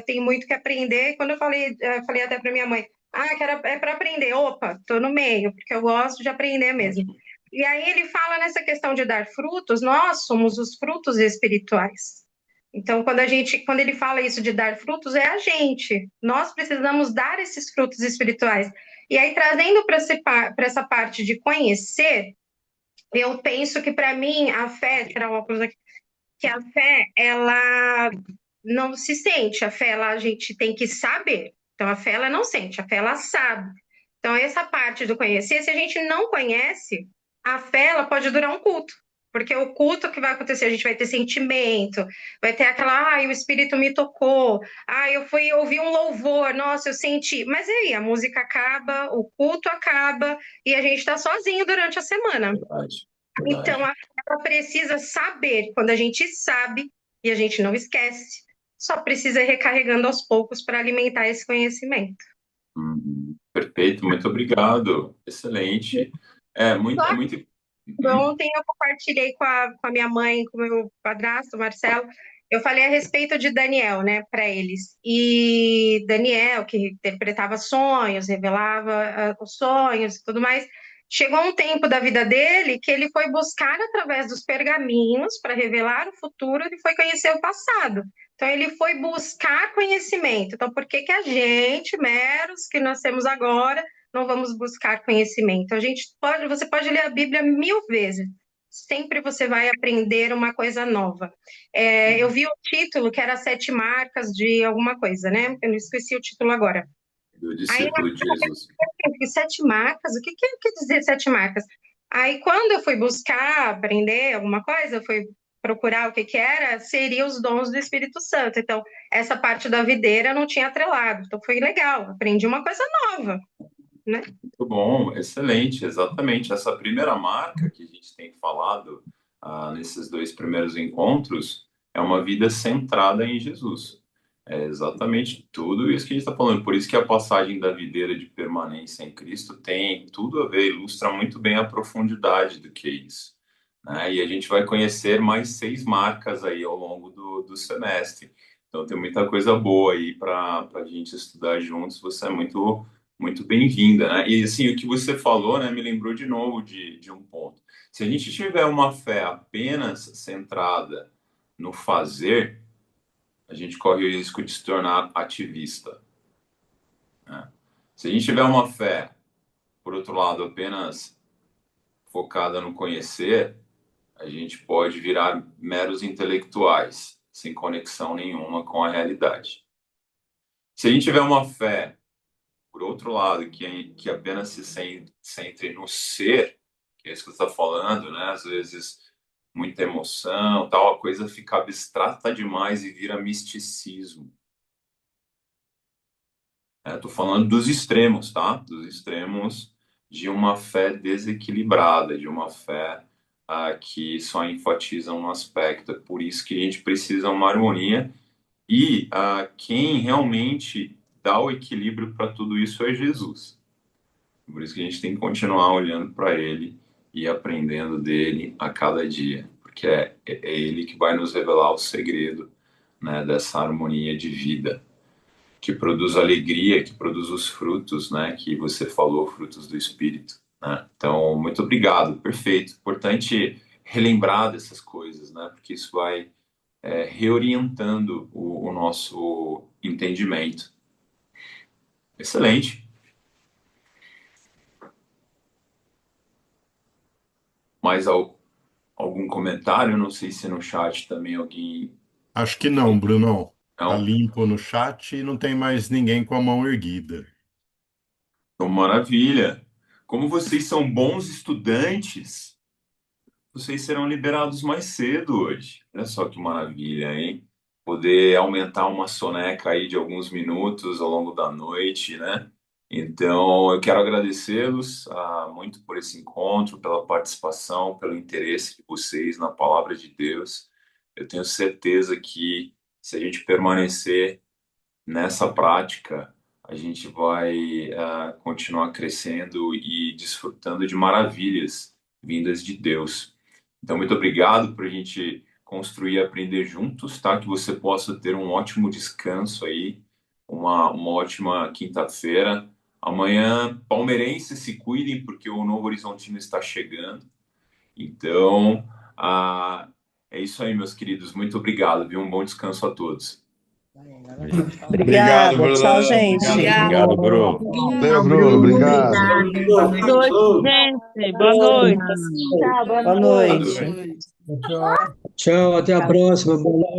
tem muito que aprender. Quando eu falei até para minha mãe, é para aprender. Opa, tô no meio, porque eu gosto de aprender mesmo. E aí ele fala nessa questão de dar frutos, nós somos os frutos espirituais. Então, quando ele fala isso de dar frutos, é a gente. Nós precisamos dar esses frutos espirituais. E aí, trazendo para essa parte de conhecer, eu penso que para mim a fé, tirar o óculos aqui, que a fé, ela não se sente, a fé, a gente tem que saber. Então, a fé, ela não sente, a fé, ela sabe. Então, essa parte do conhecer, se a gente não conhece, a fé, ela pode durar um culto. Porque o culto que vai acontecer, a gente vai ter sentimento, vai ter aquela, o Espírito me tocou, eu fui ouvir um louvor, nossa, eu senti. Mas e aí, a música acaba, o culto acaba, e a gente está sozinho durante a semana. Verdade, Então, verdade. ela precisa saber. Quando a gente sabe e a gente não esquece, só precisa ir recarregando aos poucos para alimentar esse conhecimento. Perfeito, muito obrigado. Excelente. É Só muito. que ontem eu compartilhei com a minha mãe, com o meu padrasto, Marcelo, eu falei a respeito de Daniel, né, para eles. E Daniel, que interpretava sonhos, revelava os sonhos e tudo mais, chegou um tempo da vida dele que ele foi buscar através dos pergaminhos para revelar o futuro, ele foi conhecer o passado. Então ele foi buscar conhecimento. Então por que que a gente, meros que nós temos agora, não vamos buscar conhecimento? Você pode ler a Bíblia 1000 vezes. Sempre você vai aprender uma coisa nova. Eu vi o título, que era Sete Marcas de alguma coisa, né? Eu não esqueci o título agora. Do Aí discípulo de Jesus. eu fiquei, sete marcas? O que quer dizer sete marcas? Aí quando eu fui buscar, aprender alguma coisa, eu fui procurar o que era, seria os dons do Espírito Santo. Então, essa parte da videira eu não tinha atrelado. Então, foi legal, aprendi uma coisa nova, né? Muito bom, excelente, exatamente. Essa primeira marca que a gente tem falado nesses dois primeiros encontros é uma vida centrada em Jesus. É exatamente tudo isso que a gente está falando. Por isso que a passagem da videira de permanência em Cristo tem tudo a ver, ilustra muito bem a profundidade do que é isso, né? E a gente vai conhecer mais 6 marcas aí ao longo do semestre. Então tem muita coisa boa aí para a gente estudar juntos. Você é muito, muito bem-vinda, né? E assim, o que você falou, né, me lembrou de novo de um ponto. Se a gente tiver uma fé apenas centrada no fazer, a gente corre o risco de se tornar ativista, né? Se a gente tiver uma fé, por outro lado, apenas focada no conhecer, a gente pode virar meros intelectuais, sem conexão nenhuma com a realidade. Se a gente tiver uma fé, por outro lado, que apenas se centre no ser, que é isso que você está falando, né? Às vezes, muita emoção, tal, a coisa fica abstrata demais e vira misticismo. Estou falando dos extremos, tá? Dos extremos de uma fé desequilibrada, de uma fé que só enfatiza um aspecto. É por isso que a gente precisa de uma harmonia e quem realmente dá o equilíbrio para tudo isso é Jesus. Por isso que a gente tem que continuar olhando para Ele e aprendendo dele a cada dia, porque é Ele que vai nos revelar o segredo, né, dessa harmonia de vida, que produz alegria, que produz os frutos, né, que você falou, frutos do Espírito, né? Então, muito obrigado, perfeito. Importante relembrar dessas coisas, né, porque isso vai reorientando o nosso entendimento. Excelente. Mais algum comentário? Não sei se no chat também alguém... Acho que não, Brunão. Tá Não? limpo no chat e não tem mais ninguém com a mão erguida. Então, maravilha. Como vocês são bons estudantes, vocês serão liberados mais cedo hoje. Olha só que maravilha, hein? Poder aumentar uma soneca aí de alguns minutos ao longo da noite, né? Então, eu quero agradecê-los muito por esse encontro, pela participação, pelo interesse de vocês na palavra de Deus. Eu tenho certeza que se a gente permanecer nessa prática, a gente vai continuar crescendo e desfrutando de maravilhas vindas de Deus. Então, muito obrigado por a gente construir e aprender juntos, tá? Que você possa ter um ótimo descanso aí, uma ótima quinta-feira. Amanhã, palmeirenses, se cuidem, porque o Novo Horizontino está chegando. Então, é isso aí, meus queridos. Muito obrigado, viu? Um bom descanso a todos. Obrigado, Obrigada. Bruno. Tchau, gente. Obrigado, Bruno. Valeu, Bruno. Obrigado. Boa noite, gente. Boa noite. Tchau, boa Boa noite. noite. Tchau, até a próxima. Boa noite.